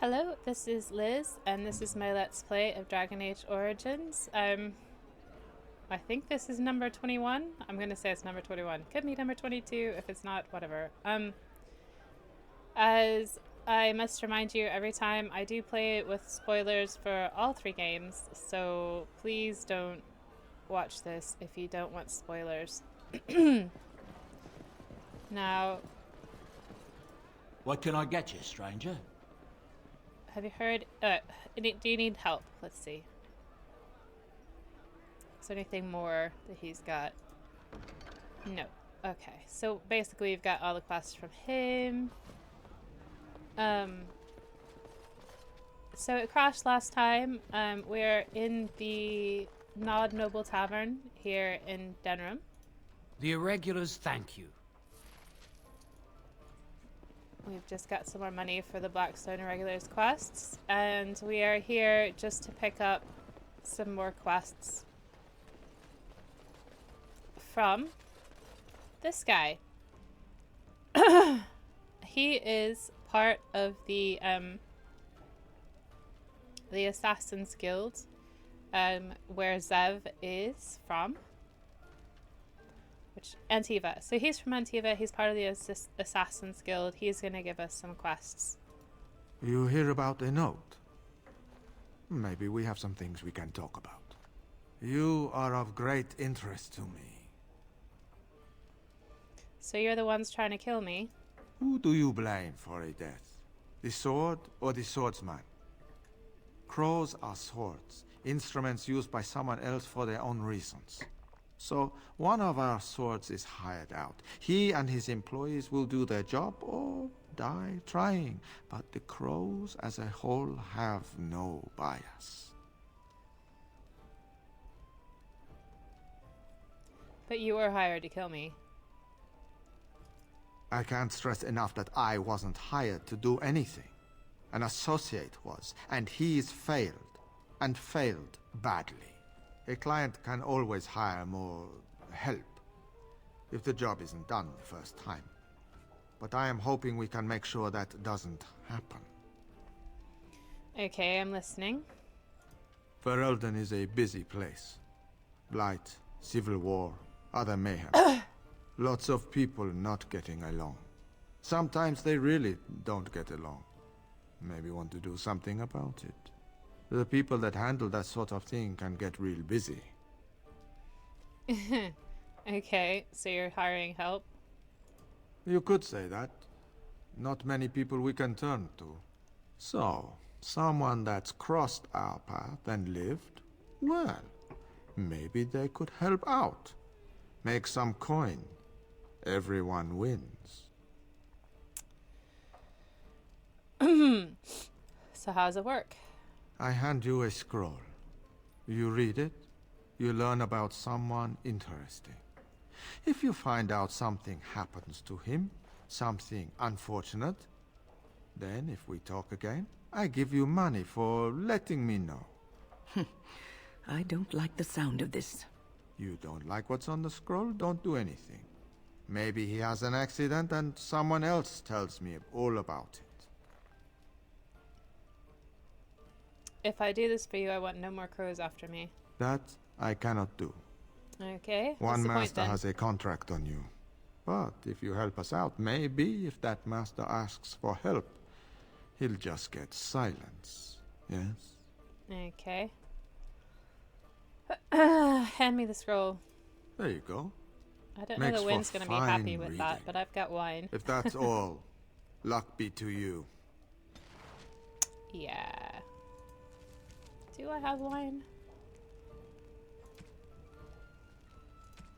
Hello, this is Liz, and this is my Let's Play of Dragon Age Origins. I think this is number 21. I'm gonna say it's number 21. Could be number 22. If it's not, whatever. As I must remind you every time, I do play it with spoilers for all three games, so please don't watch this if you don't want spoilers. Now, What can I get you, stranger? have you heard? Do you need help? Let's see. Is there anything more that he's got? No. Okay, so basically we've got all the quests from him. So it crashed last time. We're in the Nod Noble Tavern here in Denram. The Irregulars thank you. We've just got some more money for the Blackstone Irregulars quests, and we are here just to pick up some more quests from this guy. He is part of the Assassin's Guild, where Zev is from. Which Antiva. So he's from Antiva. He's part of the Assassin's Guild. He's gonna give us some quests. You hear about a note? Maybe we have some things we can talk about. You are of great interest to me. So you're the ones trying to kill me. Who do you blame for a death? The sword or the swordsman? Crows are swords, instruments used by someone else for their own reasons. So, one of our swords is hired out. He and his employees will do their job or die trying. But the crows as a whole have no bias. But you were hired to kill me. I can't stress enough that I wasn't hired to do anything. An associate was, and he's failed. And failed badly. A client can always hire more help if the job isn't done the first time. But I am hoping we can make sure that doesn't happen. Okay, I'm listening. Ferelden is a busy place. Blight, civil war, other mayhem. Lots of people not getting along. Sometimes they really don't get along. Maybe want to do something about it. The people that handle that sort of thing can get real busy. Okay, so you're hiring help? You could say that. Not many people we can turn to. So, someone that's crossed our path and lived? Well, maybe they could help out. Make some coin. Everyone wins. So how does it work? I hand you a scroll. You read it, you learn about someone interesting. If you find out something happens to him, something unfortunate, then if we talk again, I give you money for letting me know. I don't like the sound of this. You don't like what's on the scroll? Don't do anything. Maybe he has an accident and someone else tells me all about it. If I do this for you, I want no more crows after me. That I cannot do. Okay. One what's the point master then? has a contract on you. But if you help us out, maybe if that master asks for help, he'll just get silence. Yes? Okay. Hand me the scroll. There you go. I don't Makes know the for wind's gonna be happy fine with that, reading. but I've got wine. If that's all, luck be to you. Yeah. Do I have wine?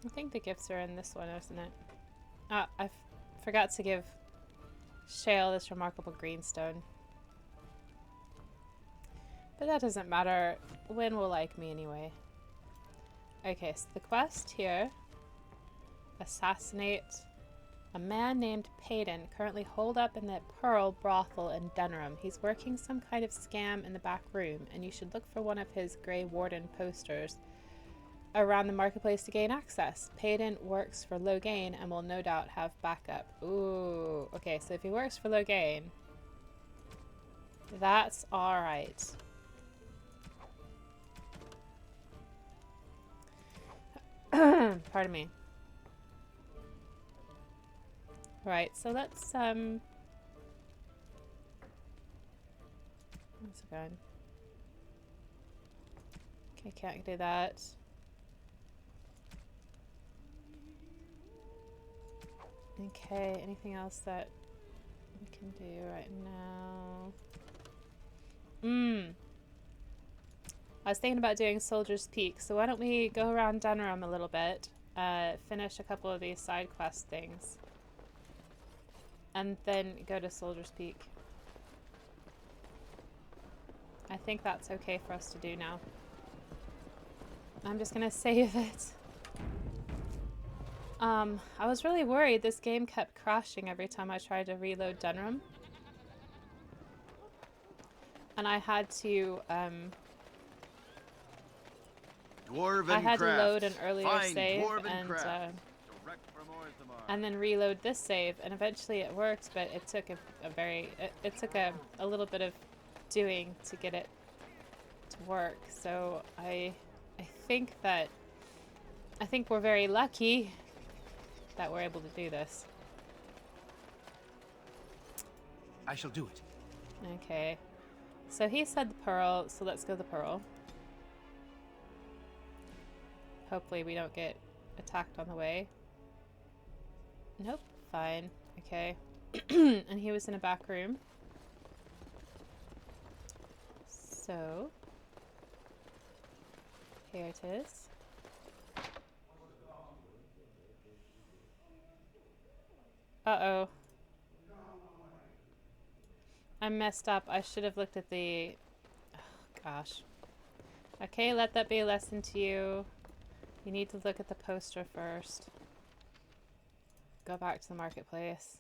I think the gifts are in this one, isn't it? Ah, I forgot to give Shale this remarkable greenstone. But that doesn't matter. Wynn will like me anyway. Okay, so the quest here. Assassinate a man named Payton, currently holed up in the Pearl brothel in Denram. He's working some kind of scam in the back room, and you should look for one of his Grey Warden posters around the marketplace to gain access. Payton works for Logain and will no doubt have backup. Ooh, okay, so if he works for Logain, That's alright. Pardon me. Right, so let's where's it going? Okay, can't do that. Okay, anything else that we can do right now? I was thinking about doing Soldier's Peak, so why don't we go around Dunram a little bit, finish a couple of these side quest things, and then go to Soldier's Peak. I think that's okay for us to do now. I'm just gonna save it. I was really worried this game kept crashing every time I tried to reload Dunram. And I had to, load an earlier save and then reload this save, and eventually it worked, but it took it took a little bit of doing to get it to work. So I think we're very lucky that we're able to do this. I shall do it. Okay. So he said the Pearl, so let's go the Pearl. Hopefully we don't get attacked on the way. Nope, fine. Okay. And he was in a back room. So here it is. Uh-oh. I messed up. I should have looked at the... Oh, gosh. Okay, let that be a lesson to you. You need to look at the poster first. Go back to the marketplace.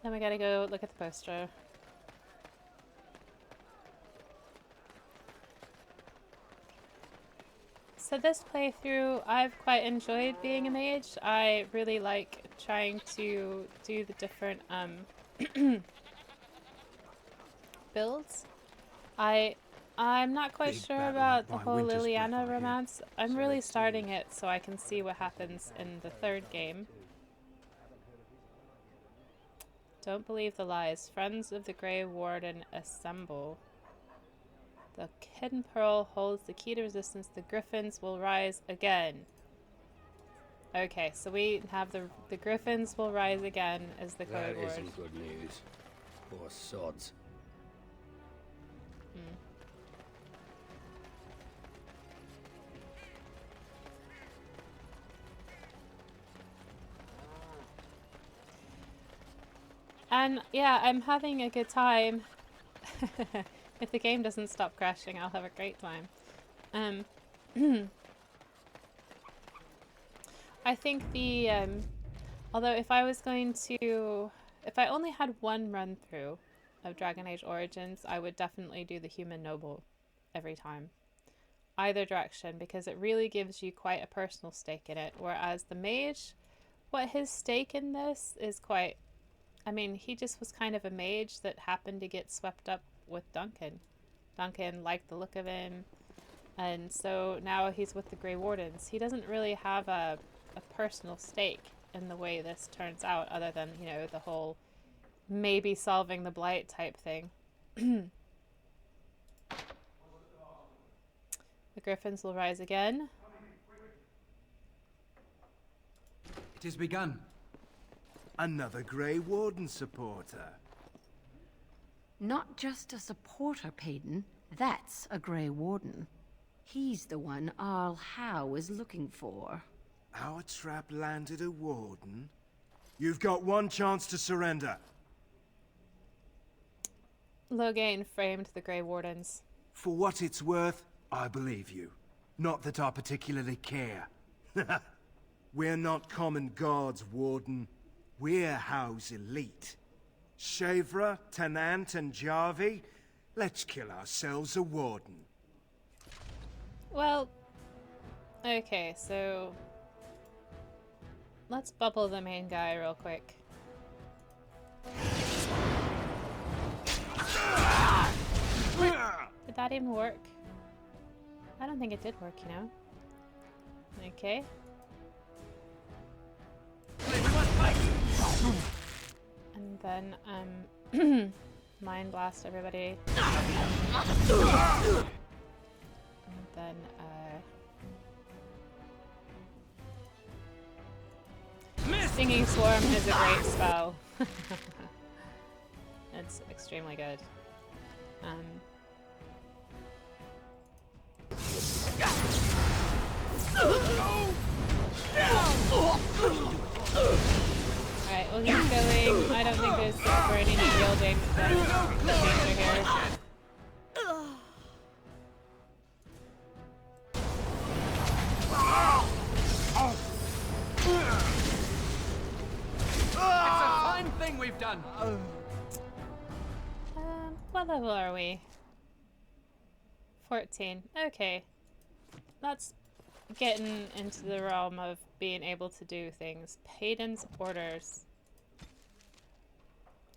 Then we gotta go look at the poster. So this playthrough, I've quite enjoyed being a mage. I really like trying to do the different builds. I'm not quite sure about the whole Liliana romance. I'm really starting it so I can see what happens in the third game. Don't believe the lies. Friends of the Grey Warden assemble. The hidden pearl holds the key to resistance. The griffins will rise again. Okay, so we have the griffins will rise again as the code word. That isn't good news. Poor sods. And yeah, I'm having a good time. If the game doesn't stop crashing, I'll have a great time. I think the although if I only had one run through of Dragon Age Origins, I would definitely do the human noble every time. Either direction, because it really gives you quite a personal stake in it. Whereas the mage, what his stake in this is quite, I mean, he just was kind of a mage that happened to get swept up with Duncan. Duncan liked the look of him, and so now he's with the Grey Wardens. He doesn't really have a personal stake in the way this turns out, other than, you know, the whole maybe solving the blight type thing. The griffins will rise again. It has begun. Another Grey Warden supporter. Not just a supporter, Payton. That's a Grey Warden. He's the one Arl Howe is looking for. Our trap landed a Warden? You've got one chance to surrender. Loghain framed the Grey Wardens. For what it's worth, I believe you. Not that I particularly care. We're not common guards, Warden. We're Howe's elite. Shavra, Tennant, and Jarvie, let's kill ourselves a Warden. Well, okay, so let's bubble the main guy real quick. Did that even work? I don't think it did work, you know. Okay. And then, mind blast everybody. And then, Stinging Swarm is a great spell. It's extremely good. Alright, we'll keep going. I don't think there's for any yielding danger here. It's a fine thing we've done. What level are we? 14. Okay. That's getting into the realm of being able to do things. Payden's orders.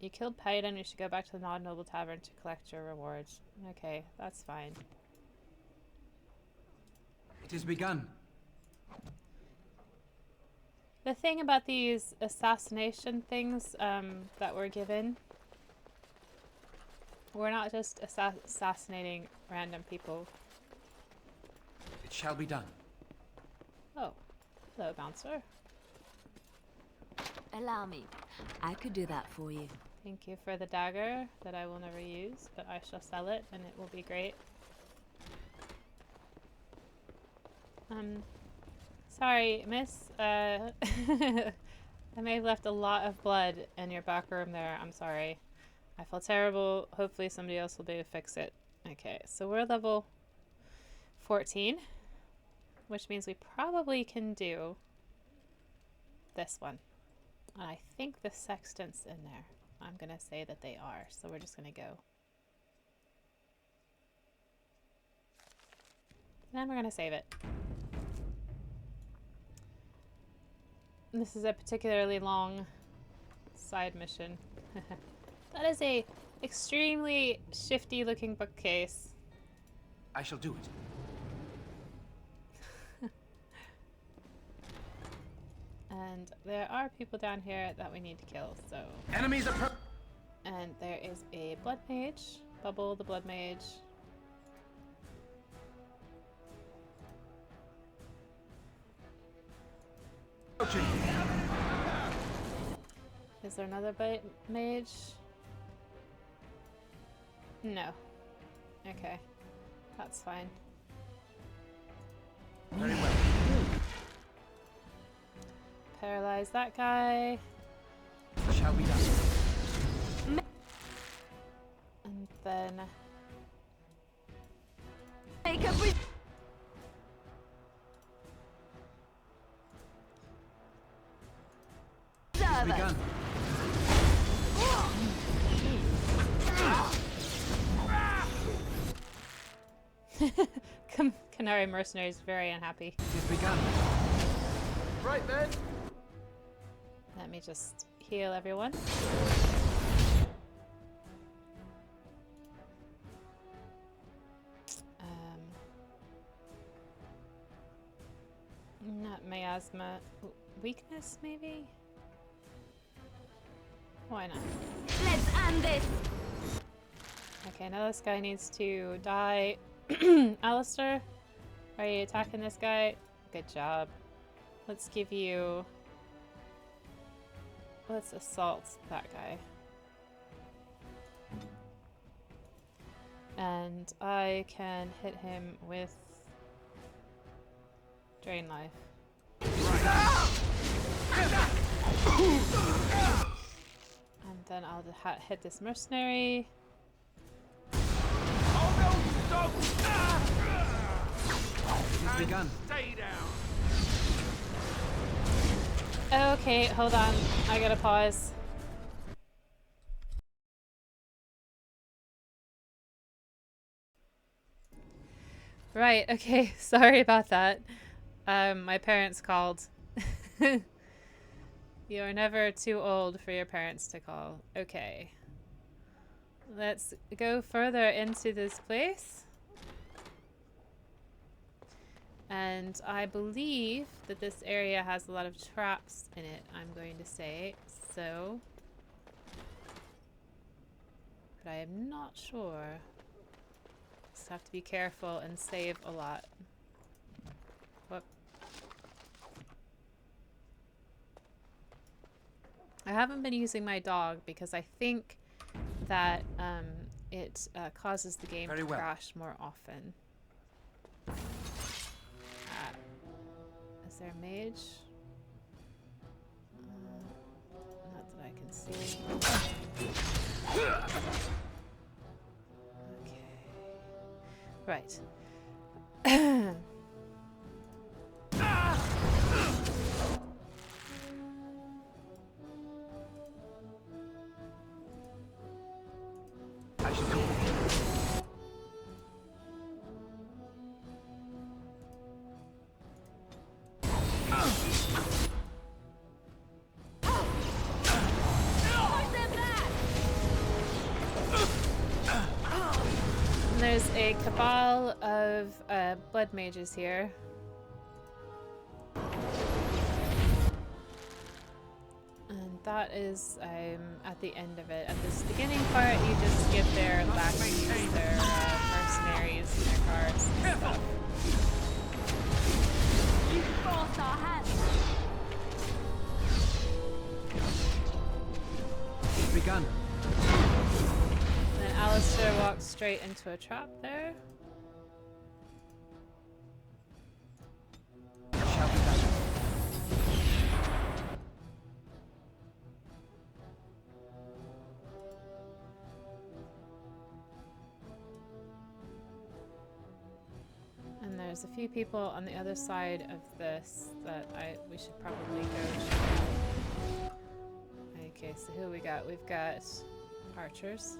You killed Payden, you should go back to the non-noble tavern to collect your rewards. Okay, that's fine. It has begun. The thing about these assassination things that we're given, we're not just assassinating random people. It shall be done. Oh, hello, bouncer. Allow me. I could do that for you. Thank you for the dagger that I will never use, but I shall sell it and it will be great. Sorry, miss. I may have left a lot of blood in your back room there. I'm sorry. I feel terrible. Hopefully somebody else will be able to fix it. Okay, so we're level 14, which means we probably can do this one. And I think the sextant's in there. I'm going to say that they are, so we're just going to go. Then we're going to save it. This is a particularly long side mission. That is a extremely shifty looking bookcase. I shall do it. And there are people down here that we need to kill, so... Enemies are And there is a blood mage. Bubble the blood mage. Is there another mage? No. Okay. That's fine. very well. Paralyze that guy. It shall be done. And then... Make a It's begun. Canary Mercenary is very unhappy. It has begun. Right then. Let me just heal everyone. Not miasma. Weakness, maybe? Why not? Let's end this. Okay, now this guy needs to die. Alistair, are you attacking this guy? Good job. Let's give you... Let's assault that guy. And I can hit him with Drain Life. And then I'll hit this mercenary. It's begun. Okay, hold on. I gotta pause. Right, okay. Sorry about that. My parents called. You're never too old for your parents to call. Okay. Let's go further into this place. And I believe that this area has a lot of traps in it, I'm going to say. So... but I am not sure. Just have to be careful and save a lot. Whoop. I haven't been using my dog because I think that it causes the game to crash more often. Is there a mage? Not that I can see. Okay. Right. There's a cabal of blood mages here. And that is at the end of it. At this beginning part, you just give their lackeys, their mercenaries, and their guards and stuff. You forced our hands. It's begun. Then Alistair walks straight into a trap there. Shall be done. And there's a few people on the other side of this that we should probably go check out. Okay, so who we got? We've got archers.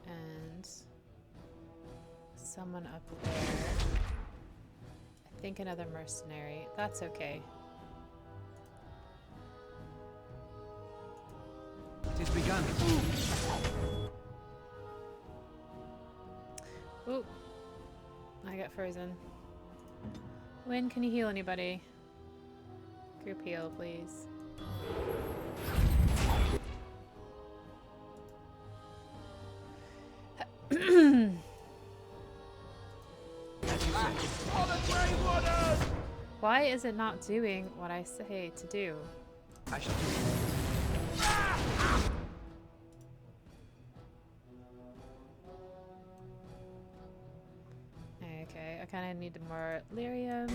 And someone up there. I think another mercenary. That's okay. It is begun. Ooh. I got frozen. Wynn, can you heal anybody? Group heal, please. Why is it not doing what I say to do? I shall do it. Okay, I kind of need more lyrium.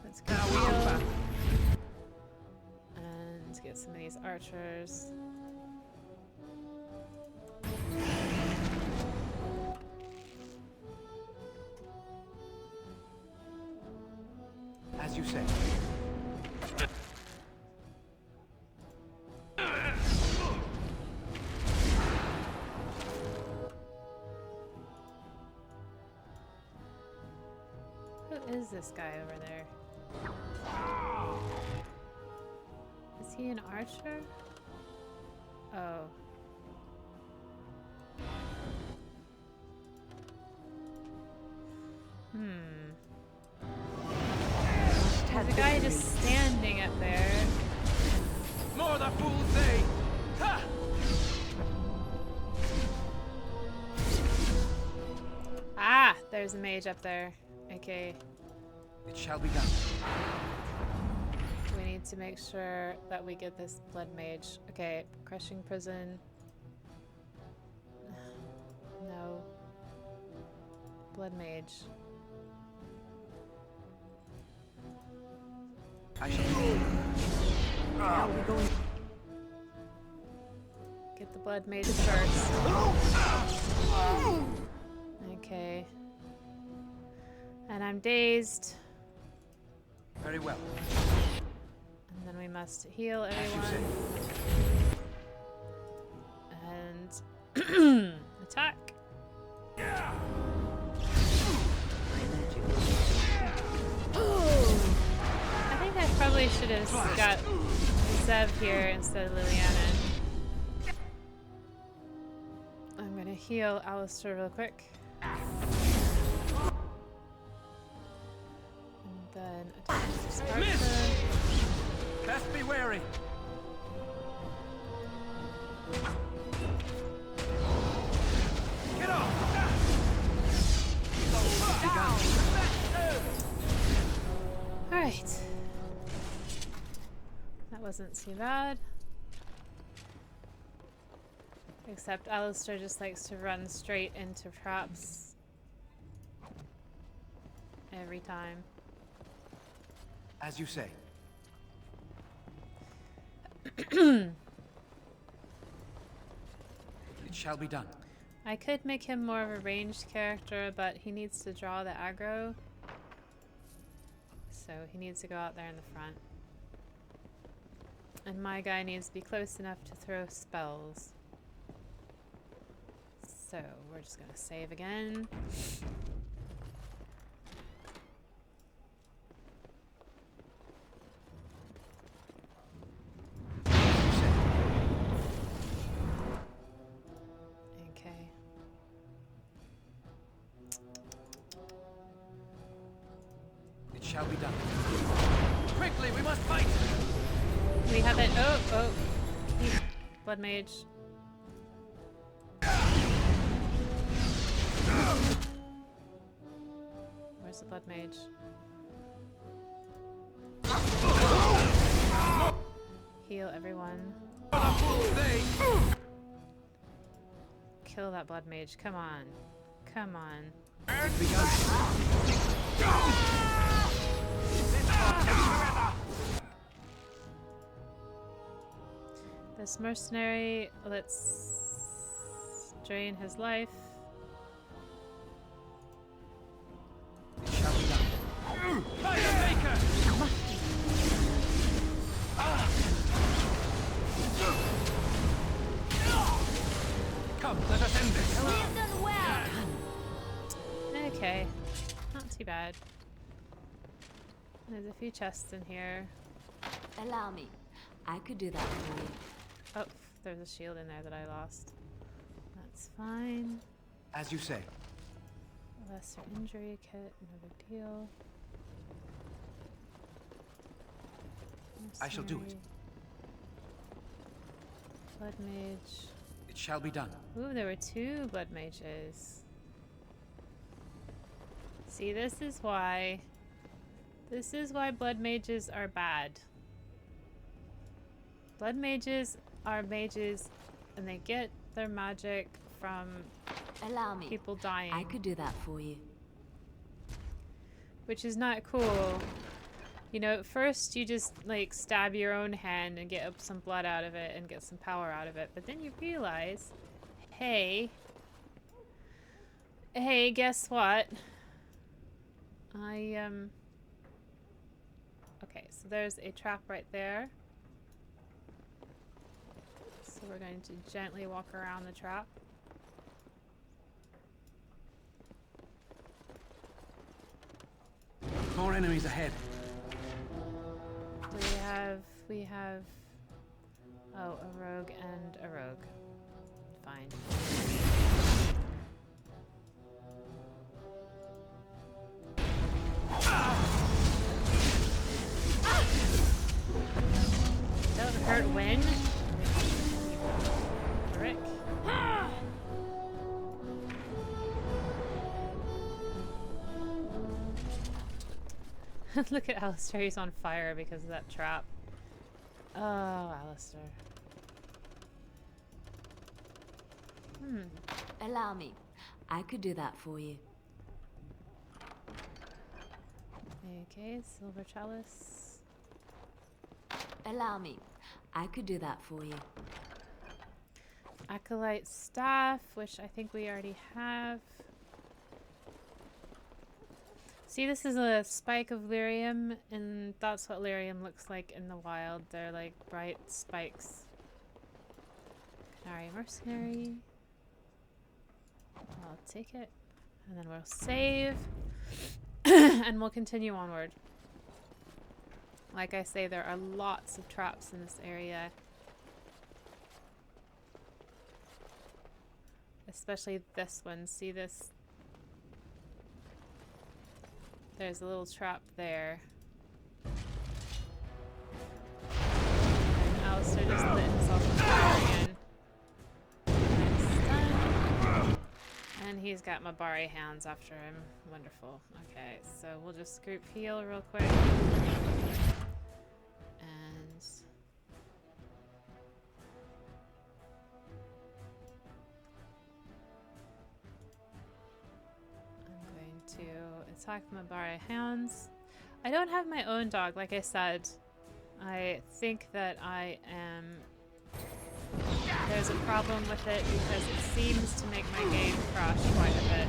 Let's go heal. And get some of these archers. As you say. Who is this guy over there? Is he an archer? Oh. There's a guy just standing up there. More the fools they! Ha! Ah! There's a mage up there. Okay. It shall be done. We need to make sure that we get this blood mage. Okay, crushing prison. No. Blood mage. I shall do it. Now we going. Get the blood mage first. Okay. And I'm dazed. Very well. And then we must heal everyone. And attack. My magic will probably should have got Zev here instead of Liliana. I'm gonna heal Alistair real quick. And then attack Mr. Sparkman. Best be wary. Get off! Alright. That wasn't too bad. Except Alistair just likes to run straight into traps. Every time. As you say. It shall be done. I could make him more of a ranged character, but he needs to draw the aggro. So he needs to go out there in the front. And my guy needs to be close enough to throw spells. So we're just gonna save again. Okay. It shall be done. Quickly, we must fight! We have it. Oh. Blood Mage. Where's the Blood Mage? Heal everyone. Kill that Blood Mage. Come on. Come on. This mercenary, let's drain his life. It shall be done. Fire Maker! Come, let us end this. We have done well. Okay, not too bad. There's a few chests in here. Allow me. I could do that for you. Oh, there's a shield in there that I lost. That's fine. As you say. Lesser injury kit, no big deal. I shall do it. Mercenary. Blood Mage. It shall be done. Ooh, there were 2 Blood Mages. See, this is why Blood Mages are bad. Blood Mages are mages, and they get their magic from Allow me. people dying. I could do that for you. Which is not cool. You know, at first you just like stab your own hand and get up some blood out of it and get some power out of it, but then you realize, hey, guess what? Okay, so there's a trap right there. So we're going to gently walk around the trap. More enemies ahead. We have oh, a rogue and a rogue. Fine. Don't hurt when. Frick. Look at Alistair, he's on fire because of that trap. Oh, Alistair. Allow me. I could do that for you. Okay, silver chalice. Allow me. I could do that for you. Acolyte staff, which I think we already have. See, this is a spike of lyrium, and that's what lyrium looks like in the wild. They're like bright spikes. Canary mercenary. I'll take it. And then we'll save. And we'll continue onward. Like I say, there are lots of traps in this area. Especially this one. See this? There's a little trap there. And Alistair just lit himself on fire again. Stunned. And he's got Mabari hounds after him. Wonderful. Okay, so we'll just group heal real quick. And I'm going to attack the Mabari hounds. I don't have my own dog, like I said. I think that there's a problem with it because it seems to make my game crash quite a bit.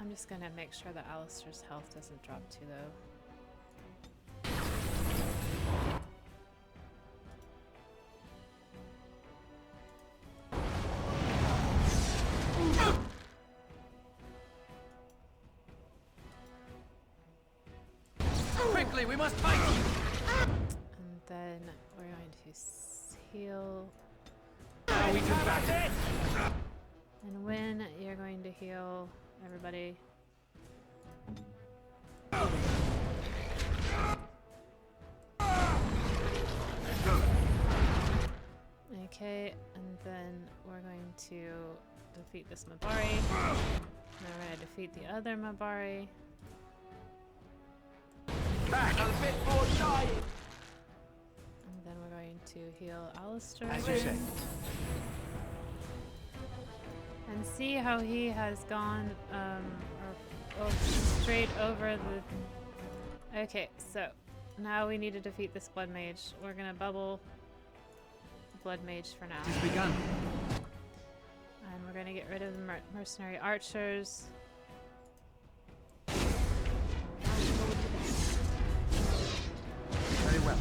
I'm just gonna make sure that Alistair's health doesn't drop too low. Quickly, we must fight! And then we're going to heal. Now we can back it! And when you're going to heal everybody. Okay, and then we're going to defeat this Mabari. And then we're going to defeat the other Mabari. Back a bit more dying! And then we're going to heal Alistair As you say. again. And see how he has gone straight over the... Okay, so now we need to defeat this Blood Mage. We're gonna bubble Blood Mage for now. It's begun. And we're gonna get rid of the mercenary archers. Very well.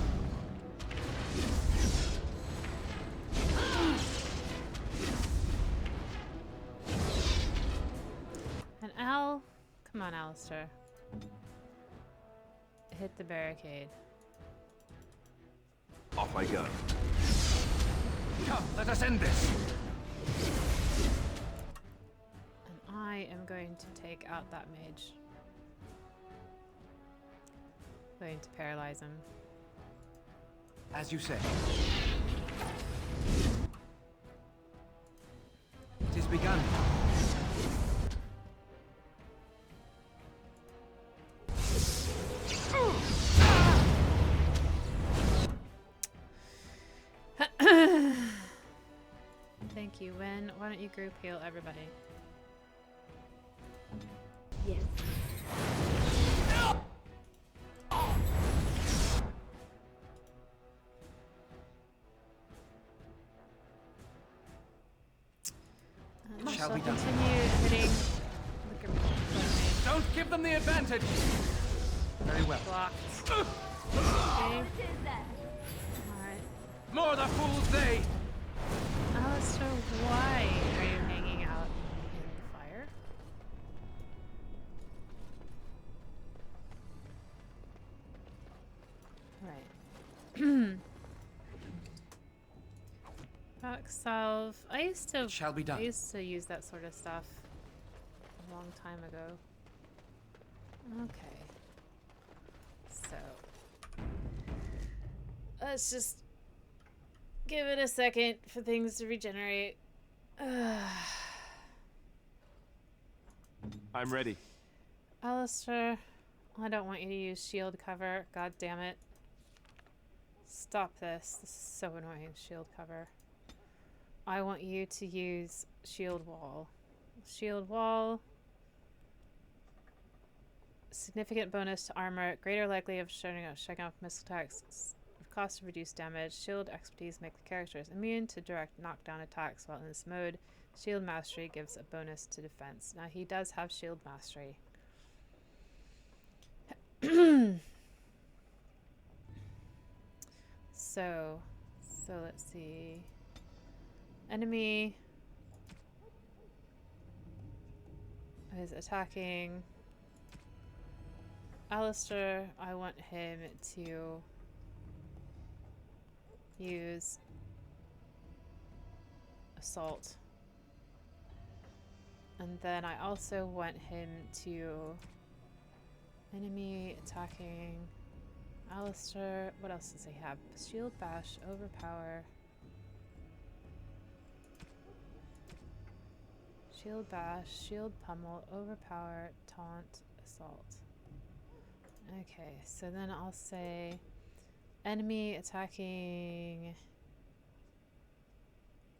And Al, come on, Alistair. Hit the barricade. Off I go. Come, let us end this. And I am going to take out that mage. Going to paralyze him. As you say. It is begun. Thank you, Win. Why don't you group heal everybody? Yes. It shall be done. Continue hitting the group. Don't give them the advantage! Very well. Blocked. Okay. It is there. Alright. More the fools they! Alistair, why are you hanging out in the fire? Right. Rock salve. I used to Shall be done. I used to use that sort of stuff a long time ago. Okay. So let's just give it a second for things to regenerate. I'm ready. Alistair, I don't want you to use shield cover. God damn it. Stop this. This is so annoying. Shield cover. I want you to use shield wall. Shield wall. Significant bonus to armor. Greater likely of shutting off missile attacks. Cost of reduced damage. Shield expertise make the characters immune to direct knockdown attacks while in this mode. Shield mastery gives a bonus to defense. Now he does have shield mastery. So let's see. Enemy is attacking Alistair, I want him to use assault. And then I also want him to enemy attacking Alistair. What else does he have? Shield bash, overpower. Shield bash, shield pummel, overpower, taunt, assault. Okay, so then I'll say enemy attacking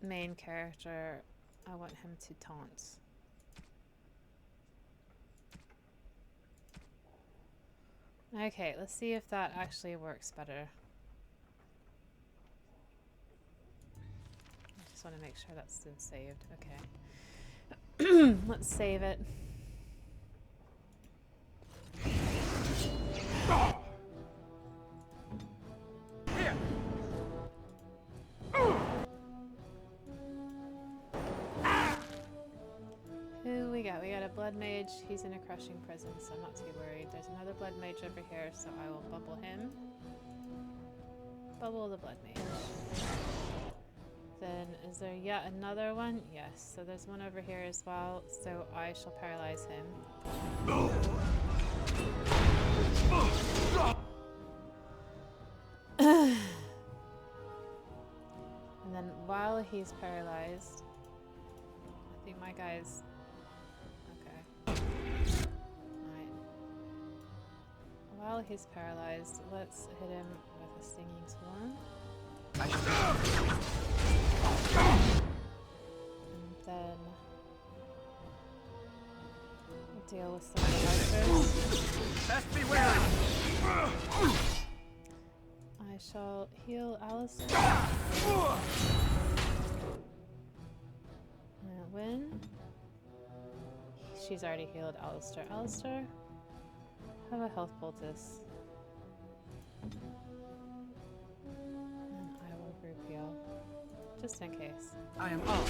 main character. I want him to taunt. Okay, let's see if that actually works better. I just want to make sure that's still saved. Okay. Let's save it. Here! Who we got? We got a blood mage. He's in a crushing presence, so I'm not too worried. There's another blood mage over here, so I will bubble him. Bubble the blood mage. Then, is there yet another one? Yes, so there's one over here as well, so I shall paralyze him. And then while he's paralyzed, I think my guy's... Okay. Alright. While he's paralyzed, let's hit him with a stinging swarm. And then we'll deal with some of the Best be wary! I shall heal Alistair. Win. She's already healed Alistair. Alistair, have a health poultice. And I will group heal. Just in case. I am off.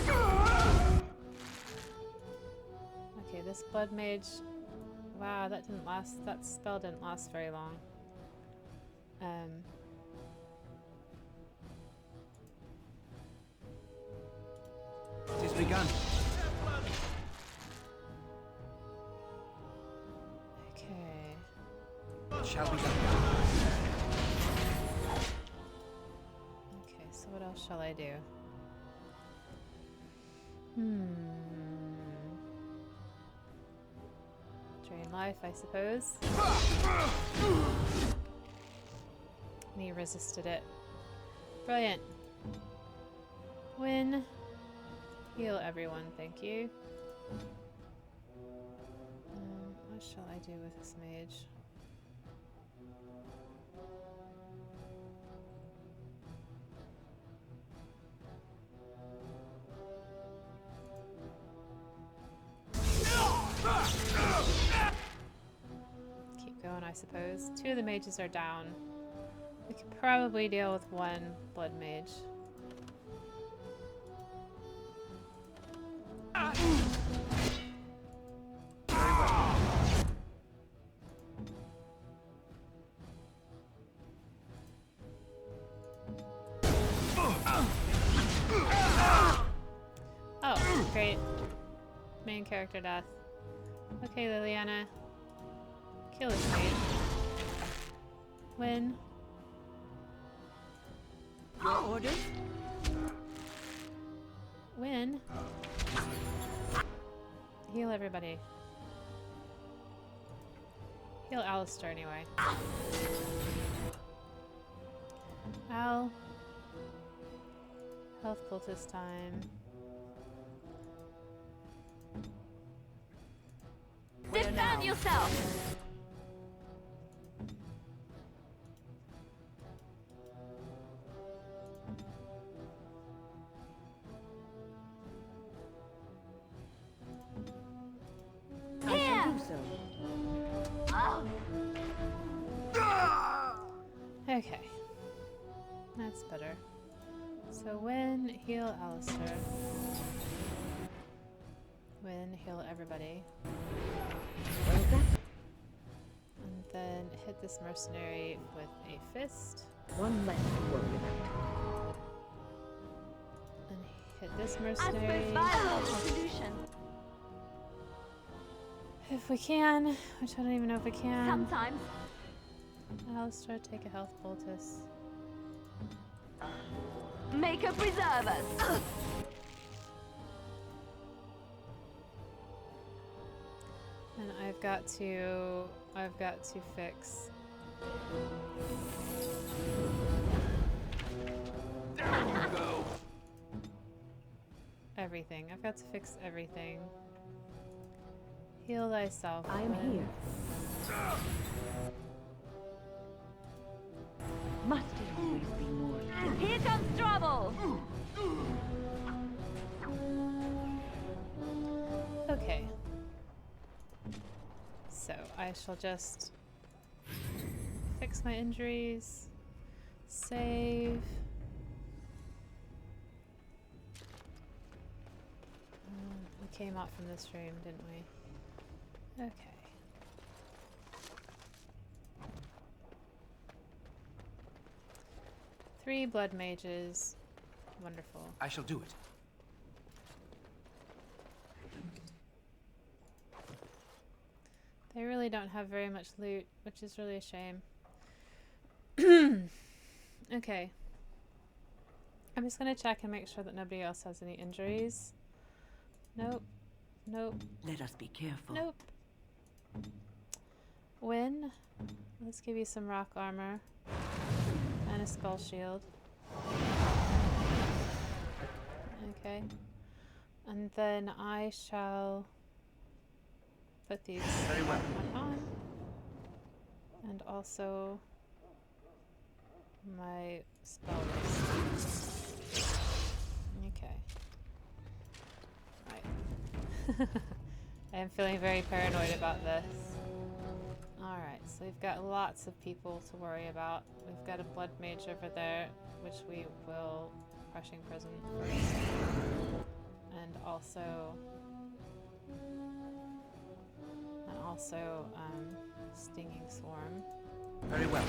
Okay, this blood mage. Wow, that didn't last. That spell didn't last very long. It is begun. Okay. It shall be done. Okay, so what else shall I do? Drain life, I suppose. And he resisted it. Brilliant. Win. Heal everyone, thank you. What shall I do with this mage? Keep going, I suppose. Two of the mages are down. We could probably deal with one blood mage. Oh, great. Main character death. Okay, Liliana. Kill this mage. Win. Your orders? Win. Heal everybody. Heal Alistair anyway. Al. Health poultice time. Defend yourself! I shall do so. Okay. That's better. So Win, heal Alistair. Win, heal everybody. Well done. And then this mercenary with a fist. One less to worry about. And hit this I mercenary. suppose violence is the solution. If we can, which I don't even know if we can. Sometimes. Alistair, take a health poultice. Make her preserve us. And I've got to fix. Down you go. Everything. I've got to fix everything. Heal thyself. I am Flynn. here. Must it always be more? Here comes trouble. Okay. So I shall just fix my injuries. Save. We came out from this room, didn't we? Okay. Three blood mages. Wonderful. I shall do it. They really don't have very much loot, which is really a shame. Okay. I'm just gonna check and make sure that nobody else has any injuries. Nope. Nope. Let us be careful. Nope. Win. Let's give you some rock armor. And a skull shield. Okay. And then I shall put these Very well. on. And also my spell list. Okay. Right. I am feeling very paranoid about this. Alright, so we've got lots of people to worry about. We've got a blood mage over there, which we will crushing prison first. And also stinging swarm. Very well.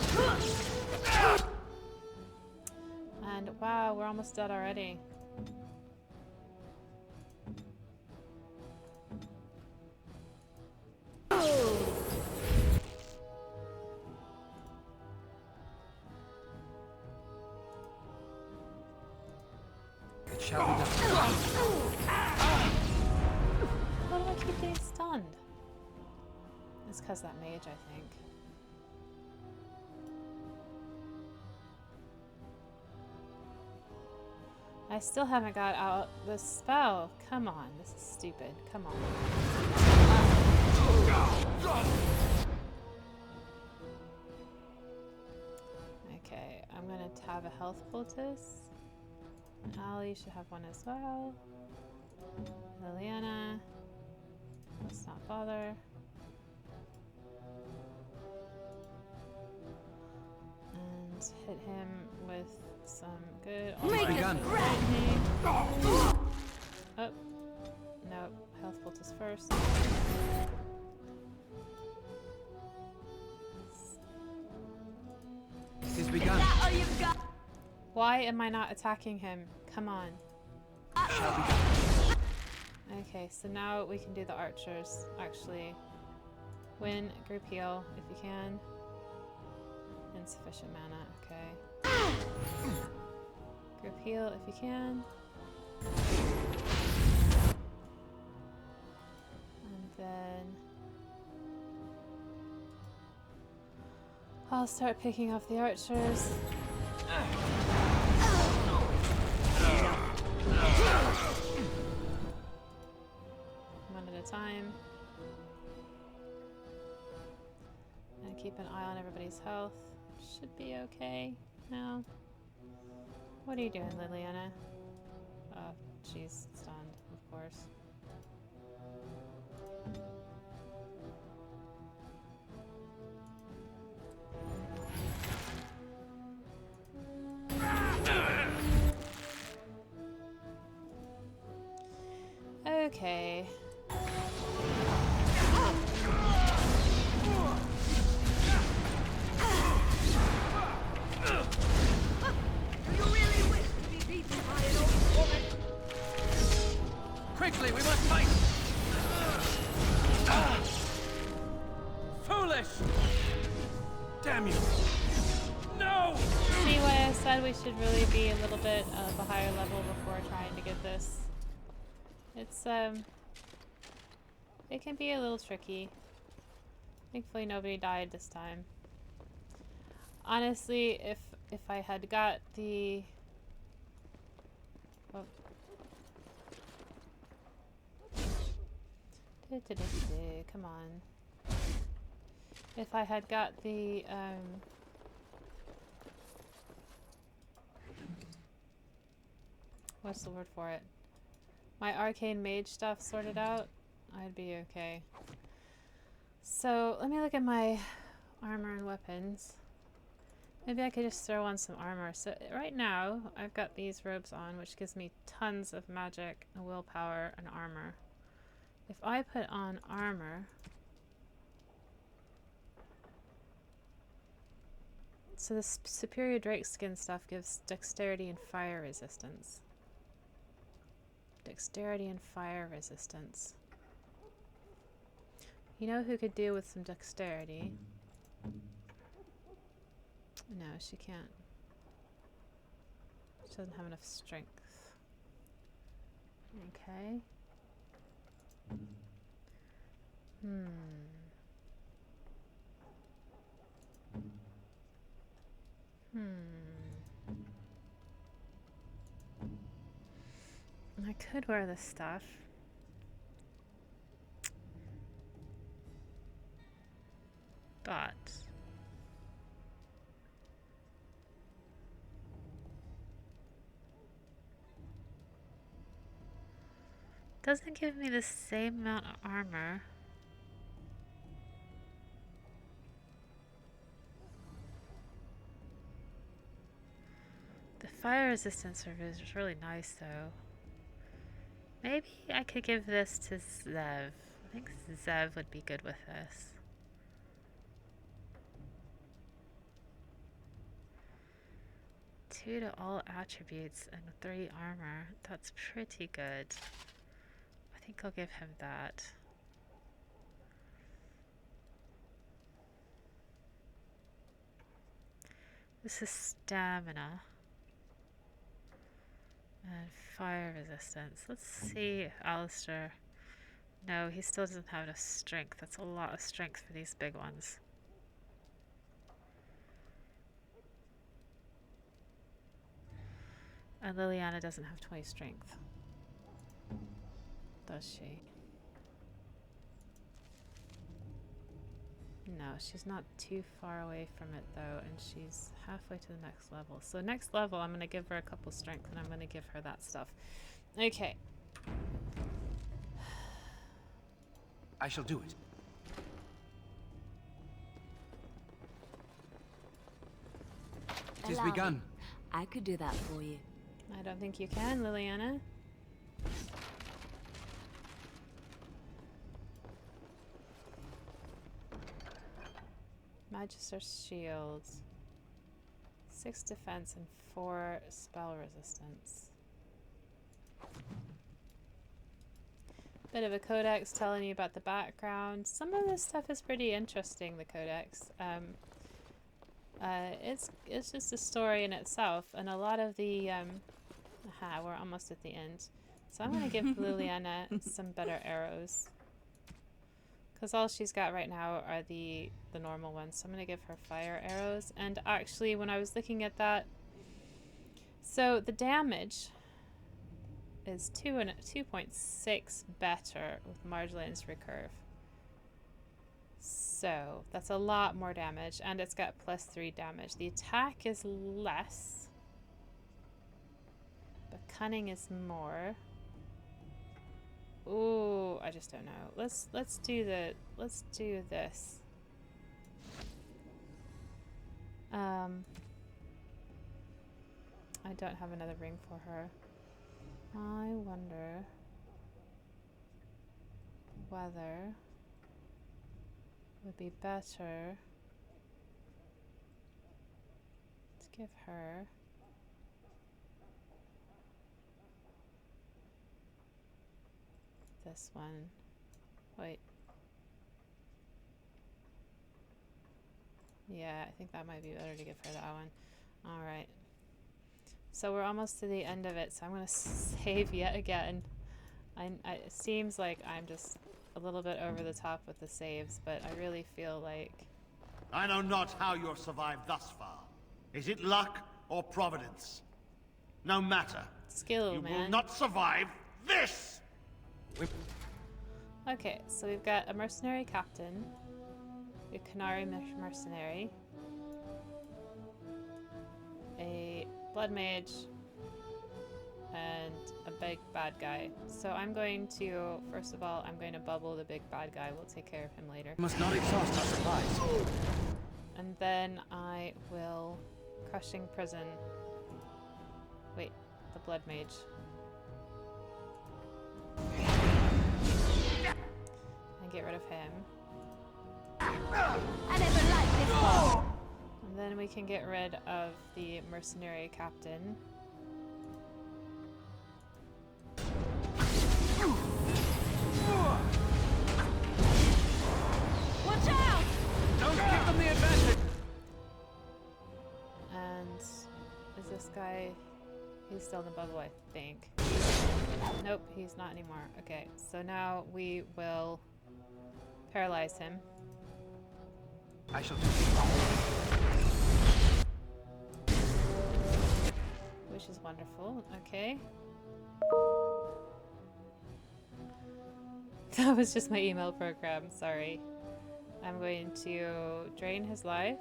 And wow, we're almost dead already. It shall be done. Why do I keep getting stunned? It's because that mage, I think. I still haven't got out the spell. Come on, this is stupid. Come on. Okay, I'm gonna have a health poultice. Ali should have one as well. Liliana, let's not bother. And hit him with some good. Begun. Oh, no, health poultice first. It is begun. That all you've got? Why am I not attacking him? Come on. Shall be done. Okay, so now we can do the archers. Actually, win group heal if you can. Insufficient mana, okay. Group heal if you can. And then I'll start picking off the archers. One at a time. And keep an eye on everybody's health. Should be okay now. What are you doing, Liliana? Oh, she's stunned, of course. Okay. foolish! Damn you! No! See why I said we should really be a little bit of a higher level before trying to get this. It's, it can be a little tricky. Thankfully nobody died this time. Honestly, if I had got the... Oh. Come on. If I had got the, what's the word for it? My arcane mage stuff sorted out, I'd be okay. So, let me look at my armor and weapons. Maybe I could just throw on some armor. So, right now, I've got these robes on, which gives me tons of magic, and willpower, and armor. If I put on armor... So the superior drake skin stuff gives dexterity and fire resistance. Dexterity and fire resistance. You know who could do with some dexterity? No, she can't. She doesn't have enough strength. Okay. I could wear this stuff. But... doesn't give me the same amount of armor. The fire resistance is really nice though. Maybe I could give this to Zev. I think Zev would be good with this. Two to all attributes and 3 armor. That's pretty good. I think I'll give him that. This is stamina. And fire resistance. Let's see if Alistair... No, he still doesn't have enough strength. That's a lot of strength for these big ones. And Liliana doesn't have 20 strength. Does she? No, she's not too far away from it though, and she's halfway to the next level. So next level, I'm going to give her a couple strength, and I'm going to give her that stuff. Okay. I shall do it. It is Allow me. begun. I could do that for you. I don't think you can, Liliana. Magister's shields. 6 defense and 4 spell resistance. Bit of a codex telling you about the background. Some of this stuff is pretty interesting, the codex. It's just a story in itself, and a lot of the aha, we're almost at the end. So I'm gonna give Liliana some better arrows, because all she's got right now are the normal ones. So I'm gonna give her fire arrows. And actually, when I was looking at that, so the damage is 2.6 better with Marjolaine's recurve. So that's a lot more damage, and it's got +3 damage. The attack is less, but cunning is more. Ooh, I just don't know. Let's do this. I don't have another ring for her. I wonder whether it would be better to give her this one. Wait. Yeah, I think that might be better to give her that one. Alright. So we're almost to the end of it, so I'm going to save yet again. It seems like I'm just a little bit over the top with the saves, but I really feel like... I know not how you have survived thus far. Is it luck or providence? No matter. Skill, You man. will not survive this! Okay, so we've got a mercenary captain, a Canary mercenary, a blood mage, and a big bad guy. So I'm going to, first of all, I'm going to bubble the big bad guy. We'll take care of him later. We must not exhaust our supplies. And then I will crushing prison. Wait, the blood mage. And get rid of him. I never liked this part. And then we can get rid of the mercenary captain. Watch out! Don't give them the advantage! And is this guy... He's still in the bubble, I think. Nope, he's not anymore. Okay, so now we will paralyze him. I shall do Which is wonderful. Okay. That was just my email program. Sorry. I'm going to drain his life.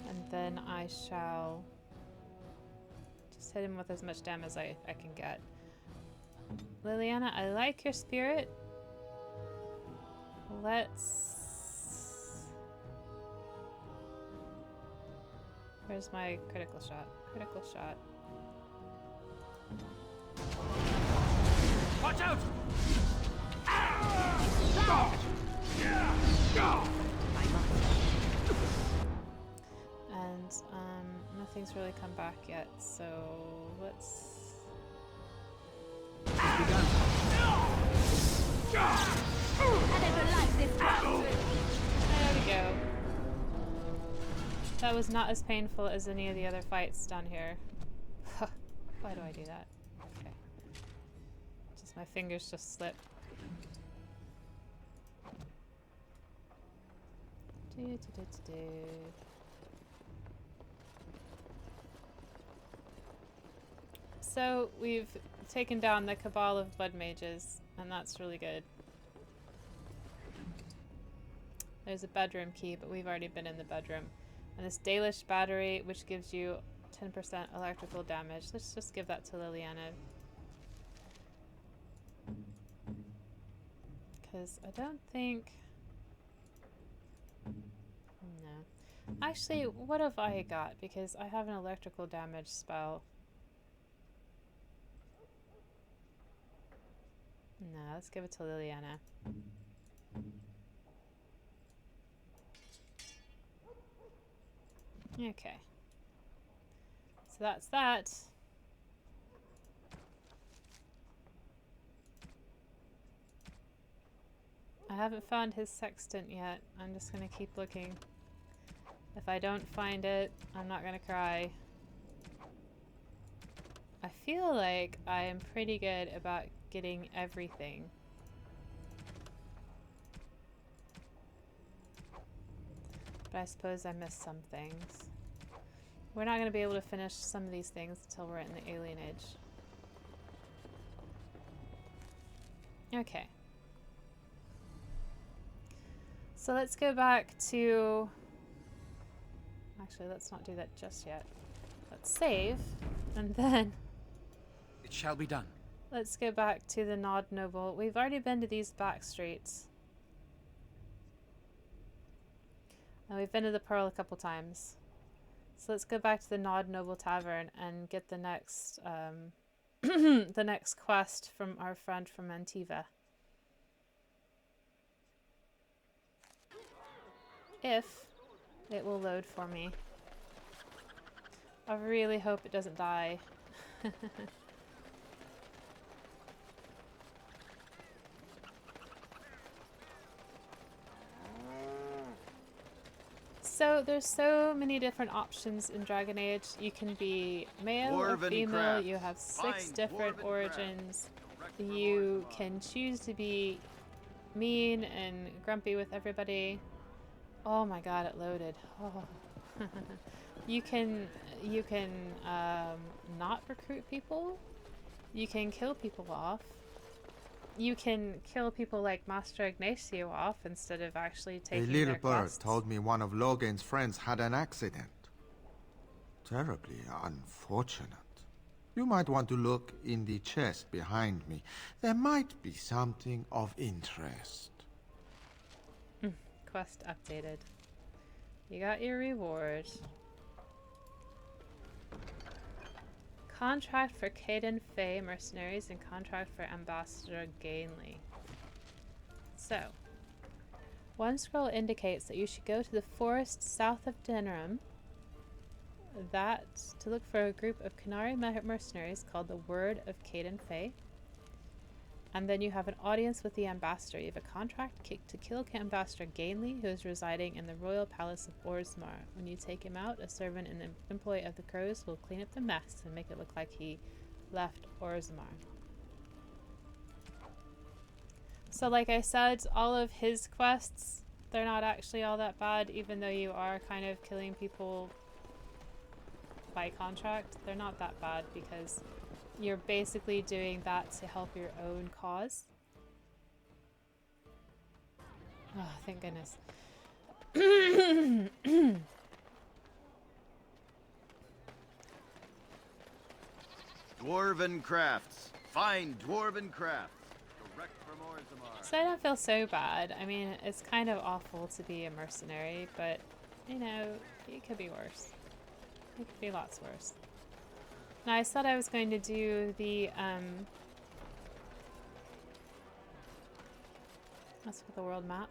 And then I shall just hit him with as much damage as I can get. Liliana, I like your spirit. Let's... Where's my critical shot? Critical shot. Watch out! And nothing's really come back yet, so let's... I never liked this part. There we go. That was not as painful as any of the other fights down here. Why do I do that? Okay. Just my fingers just slip. So we've taken down the cabal of blood mages, and that's really good. There's a bedroom key, but we've already been in the bedroom. And this Dalish battery, which gives you 10% electrical damage. Let's just give that to Liliana. Because I don't think... No. Actually, what have I got? Because I have an electrical damage spell. No, let's give it to Liliana. Okay. So that's that. I haven't found his sextant yet. I'm just gonna keep looking. If I don't find it, I'm not gonna cry. I feel like I am pretty good about getting everything. But I suppose I missed some things. We're not going to be able to finish some of these things until we're in the Alien Age. Okay. So let's go back to... Actually, let's not do that just yet. Let's save, and then... It shall be done. Let's go back to the Nod Noble. We've already been to these back streets. And we've been to the Pearl a couple times. So let's go back to the Nod Noble Tavern and get the next the next quest from our friend from Antiva. If it will load for me. I really hope it doesn't die. So there's so many different options in Dragon Age. You can be male or Dwarven female. craft. You have 6 Find different dwarven origins. craft. Direct from You Orzammar. can choose to be mean and grumpy with everybody. Oh my god, it loaded. Oh. you can not recruit people. You can kill people off. You can kill people like Master Ignacio off instead of actually A taking little their bird quests. told me one of Logan's friends had an accident. Terribly unfortunate. You might want to look in the chest behind me. There might be something of interest. Quest updated. You got your reward. Contract for Caden Fae mercenaries and contract for Ambassador Gainley. So, one scroll indicates that you should go to the forest south of Denerim to look for a group of Canary mercenaries called the Word of Caden Fae. And then you have an audience with the ambassador. You have a contract to kill Ambassador Gainley, who is residing in the royal palace of Orzammar. When you take him out, a servant and an employee of the Crows will clean up the mess and make it look like he left Orzammar. So like I said, all of his quests, they're not actually all that bad, even though you are kind of killing people by contract. They're not that bad because you're basically doing that to help your own cause. Oh, thank goodness. Dwarven crafts. Find dwarven crafts. Direct from Orzammar. So I don't feel so bad. I mean, it's kind of awful to be a mercenary, but, you know, it could be worse. It could be lots worse. Now, I said I was going to do the, that's for the world map.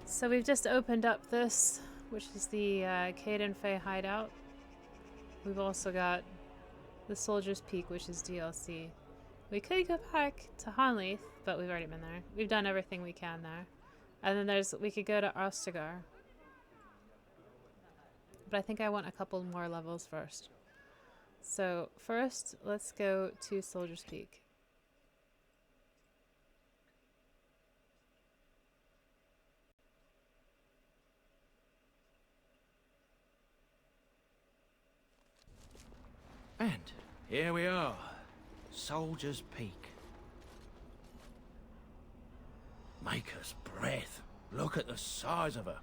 So we've just opened up this, which is the Caden Fae hideout. We've also got the Soldier's Peak, which is DLC. We could go back to Hanleith, but we've already been there. We've done everything we can there. And then we could go to Ostagar. But I think I want a couple more levels first. So first, let's go to Soldier's Peak. And here we are, Soldier's Peak. Maker's breath. Look at the size of her.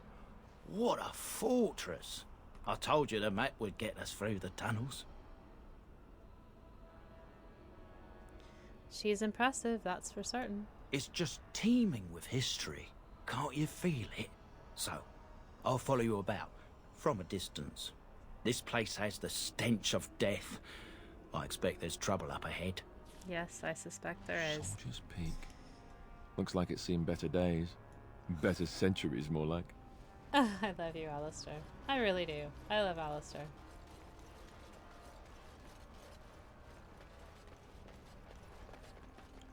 What a fortress. I told you the map would get us through the tunnels. She's impressive, that's for certain. It's just teeming with history. Can't you feel it? So, I'll follow you about, from a distance. This place has the stench of death. I expect there's trouble up ahead. Yes, I suspect there is. Soldier's Peak. Looks like it's seen better days. Better centuries, more like. I love you, Alistair. I really do. I love Alistair.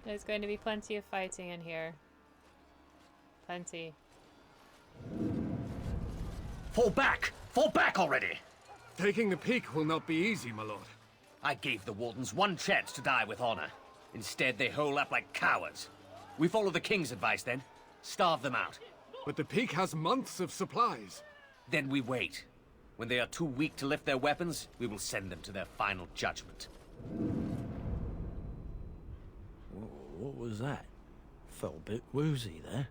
There's going to be plenty of fighting in here. Plenty. Fall back! Fall back already! Taking the peak will not be easy, my lord. I gave the Wardens one chance to die with honor. Instead, they hole up like cowards. We follow the King's advice, then. Starve them out. But the peak has months of supplies. Then we wait. When they are too weak to lift their weapons, we will send them to their final judgment. What was that? Felt a bit woozy there.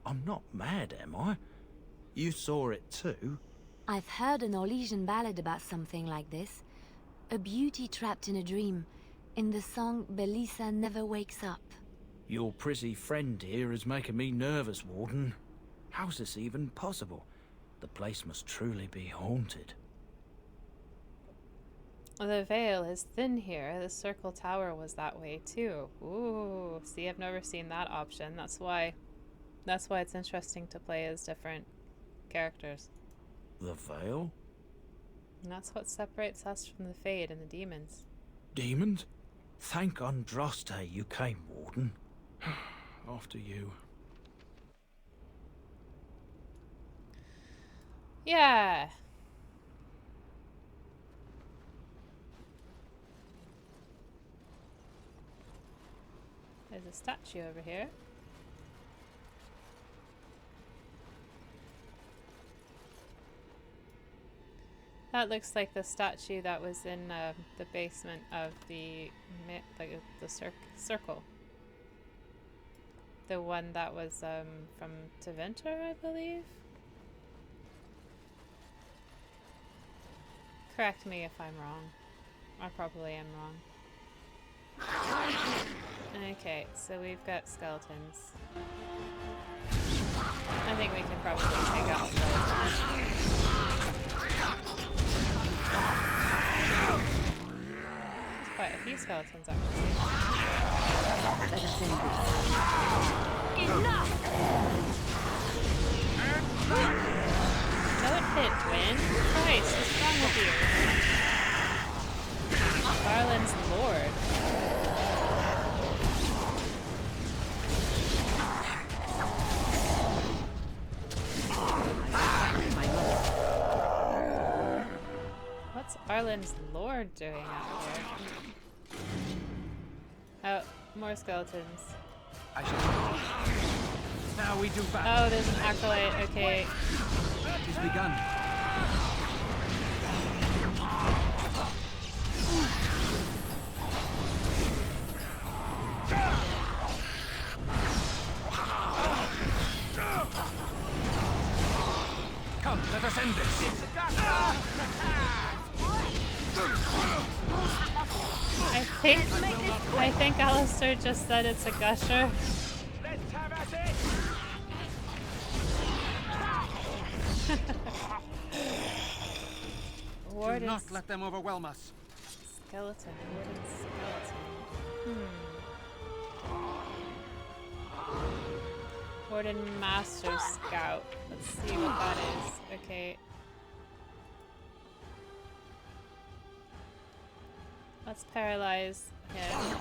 I'm not mad, am I? You saw it too? I've heard an Orlesian ballad about something like this. A beauty trapped in a dream. In the song, Belisa never wakes up. Your prissy friend here is making me nervous, Warden. How's this even possible? The place must truly be haunted. The veil is thin here. The circle tower was that way too. Ooh, see, I've never seen that option. That's why it's interesting to play as different characters. The veil? And that's what separates us from the Fade and the demons. Demons? Thank Andraste you came, Warden. After you. Yeah. There's a statue over here. That looks like the statue that was in the basement of the circle. The one that was from Tevinter, I believe. Correct me if I'm wrong. I probably am wrong. Okay, so we've got skeletons. I think we can probably take out skeletons. There's quite a few skeletons actually. Let us end this. Enough! Don't hit, Gwyn. Christ, what's wrong with you? Garland's lord. What's Arlen's lord doing out here? Oh, more skeletons. I shall. Now we do battle. Oh, there's an acolyte. Okay. It is begun. Come, let us end this. I think Alistair just said it's a gusher. Let's have at it. Warden. Do not let them overwhelm us. Skeleton. Warden skeleton. Warden Master Scout. Let's see what that is. Okay. Let's paralyze him.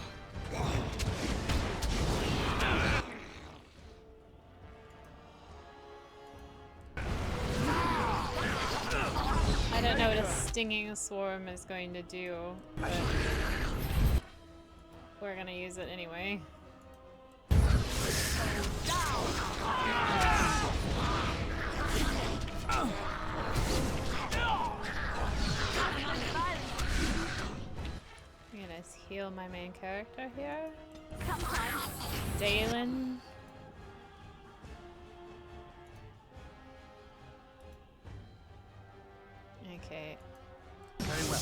I don't know what a stinging swarm is going to do, but we're gonna use it anyway. I'm gonna heal my main character here. Dalen. Okay. Very well.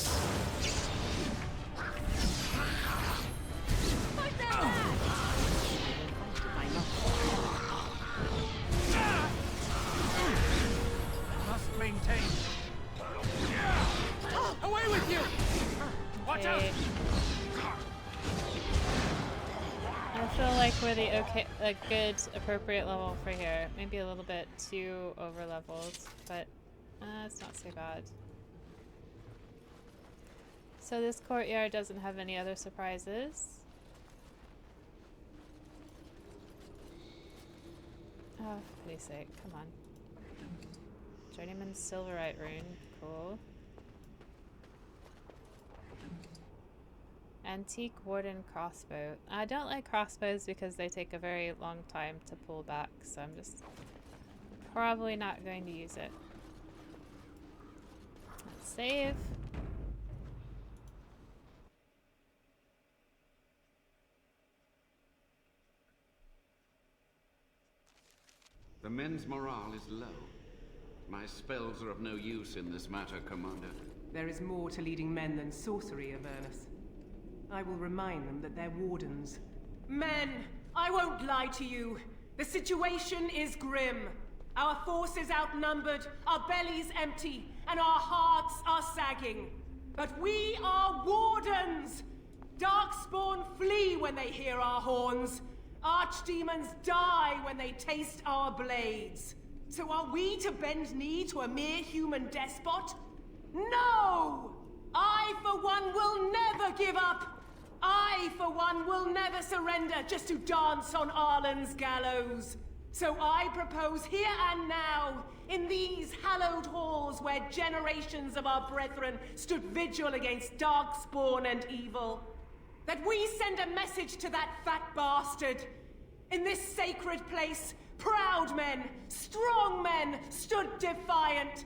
Must maintain. Away with you! Watch out! I feel like we're the a good, appropriate level for here. Maybe a little bit too over leveled, but it's not so bad. So this courtyard doesn't have any other surprises. Oh, for pity's sake, come on. Journeyman's Silverite rune, cool. Antique Warden crossbow. I don't like crossbows because they take a very long time to pull back, so I'm just probably not going to use it. Let's save. The men's morale is low. My spells are of no use in this matter, Commander. There is more to leading men than sorcery, Avernus. I will remind them that they're wardens. Men, I won't lie to you. The situation is grim. Our forces outnumbered, our bellies empty, and our hearts are sagging. But we are wardens! Darkspawn flee when they hear our horns. Archdemons die when they taste our blades. So are we to bend knee to a mere human despot? No! I, for one, will never give up! I, for one, will never surrender just to dance on Arlen's gallows. So I propose here and now, in these hallowed halls where generations of our brethren stood vigil against darkspawn and evil, that we send a message to that fat bastard. In this sacred place, proud men, strong men stood defiant,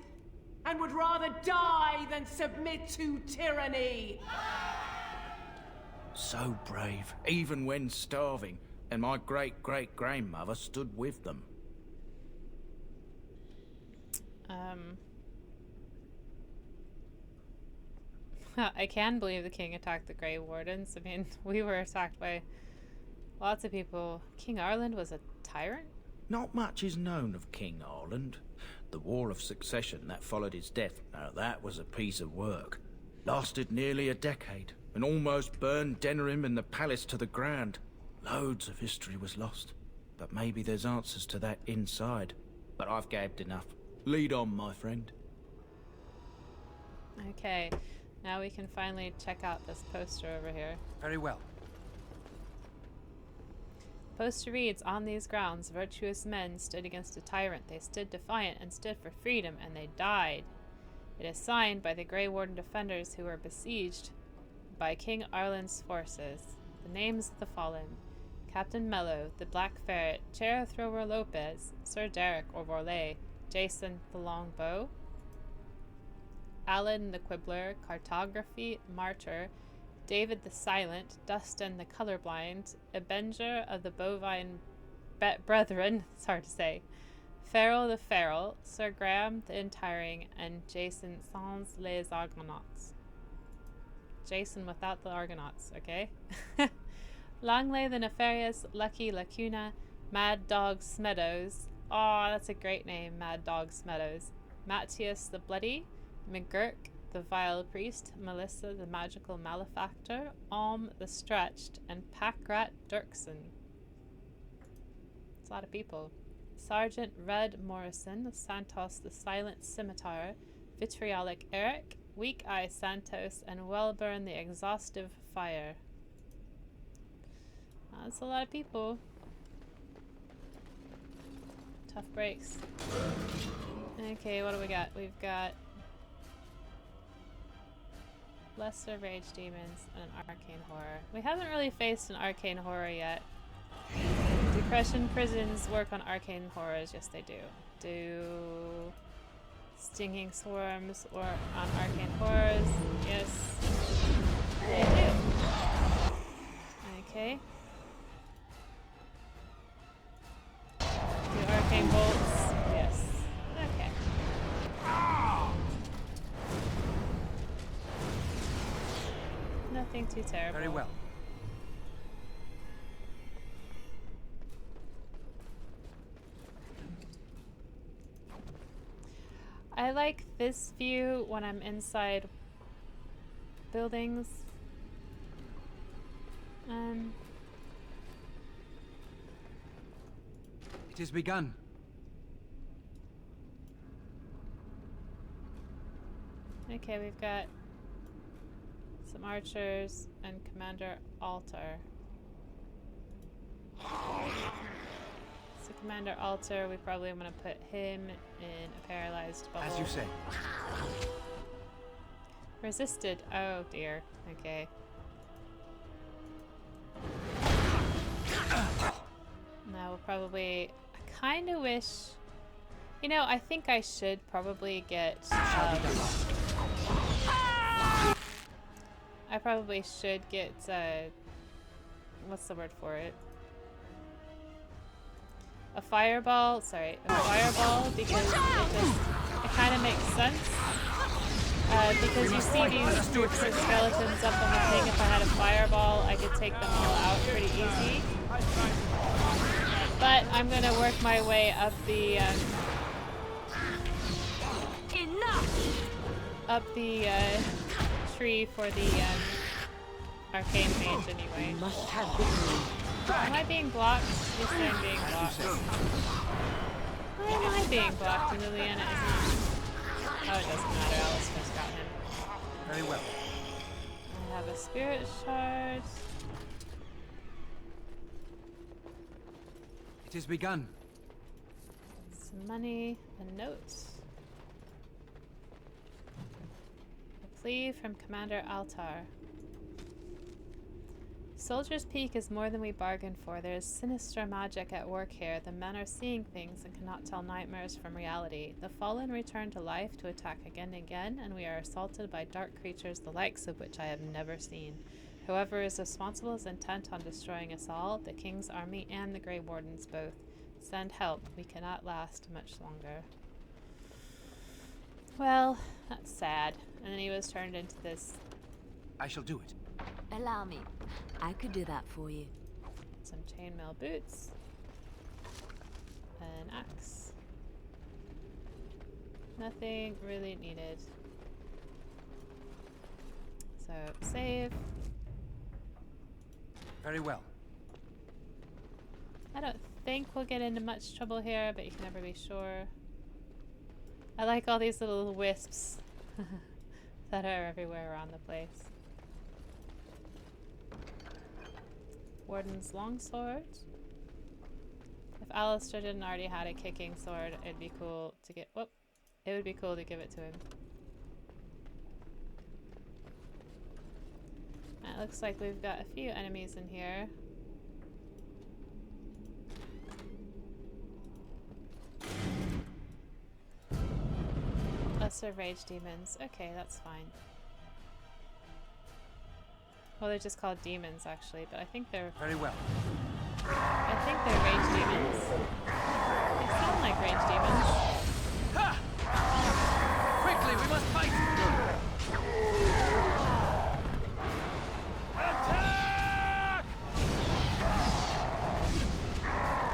and would rather die than submit to tyranny. So brave, even when starving, and my great-great-grandmother stood with them. I can believe the king attacked the Grey Wardens. I mean, we were attacked by lots of people. King Arland was a tyrant? Not much is known of King Arland. The War of Succession that followed his death, now that was a piece of work. Lasted nearly a decade, and almost burned Denerim and the palace to the ground. Loads of history was lost, but maybe there's answers to that inside. But I've gabbed enough. Lead on, my friend. Okay, now we can finally check out this poster over here. Very well. Poster reads, on these grounds, virtuous men stood against a tyrant. They stood defiant and stood for freedom, and they died. It is signed by the Grey Warden defenders who were besieged by King Arland's forces. The names of the fallen: Captain Mello, the Black Ferret, Chair Thrower Lopez, Sir Derek or Vorlay, Jason the Longbow, Alan the Quibbler, Cartography Martyr, David the Silent, Dustin the Colorblind, Avenger of the Bovine Brethren, it's hard to say, Farrell the Feral, Sir Graham the Untiring, and Jason sans les Argonauts. Jason without the Argonauts, okay? Long lay the nefarious Lucky Lacuna, Mad Dog Smeadows. Aw, that's a great name, Mad Dog Smeadows. Matthias the Bloody, McGurk the Vile Priest, Melissa the Magical Malefactor, Alm the Stretched, and Packrat Dirksen. It's a lot of people. Sergeant Red Morrison, Santos the Silent Scimitar, Vitriolic Eric, Weak Eye Santos, and Wellburn the Exhaustive Fire. That's a lot of people. Tough breaks. Okay, what do we got? We've got Lesser Rage Demons and an Arcane Horror. We haven't really faced an Arcane Horror yet. Depression Prisons work on Arcane Horrors. Yes, they do. Do Stinging Swarms or on Arcane Horrors? Yes, they do. Okay. Do Arcane Bolts? Yes. Okay. Nothing too terrible. Very well. I like this view when I'm inside buildings. It has begun. Okay, we've got some archers and Commander Altar. So Commander Altar, we probably want to put him in a paralyzed bubble. As you say. Resisted. Oh dear. Okay. Now we'll probably... I kind of wish... You know, I think I should probably get... I probably should get... what's the word for it? A fireball, sorry, a fireball, because it kind of makes sense. Because you see these groups of skeletons up on the thing. If I had a fireball, I could take them all out pretty easy. But I'm gonna work my way up the tree for the arcane mage anyway. Am I being blocked? Yes, I'm being blocked. Why am I being blocked and Liliana isn't? Oh, it doesn't matter. Alice just got him. Very well. I have a spirit shard. It has begun. some money, a note. A plea from Commander Altar. Soldier's Peak is more than we bargained for. There is sinister magic at work here. The men are seeing things and cannot tell nightmares from reality. The fallen return to life to attack again and again, and we are assaulted by dark creatures the likes of which I have never seen. Whoever is responsible is intent on destroying us all, the King's army and the Grey Wardens both. Send help. We cannot last much longer. Well, that's sad. And then he was turned into this... I shall do it. Allow me. I could do that for you. Some chainmail boots. An axe. Nothing really needed. So, save. Very well. I don't think we'll get into much trouble here, but you can never be sure. I like all these little wisps that are everywhere around the place. Warden's longsword. If Alistair didn't already had a kicking sword, it'd be cool to get. Whoop! It would be cool to give it to him. It looks like we've got a few enemies in here. Lesser rage demons. Okay, that's fine. Well, they're just called demons, actually, but I think they're... Very well. I think they're rage demons. They sound like rage demons. Ha! Quickly, we must fight! Attack!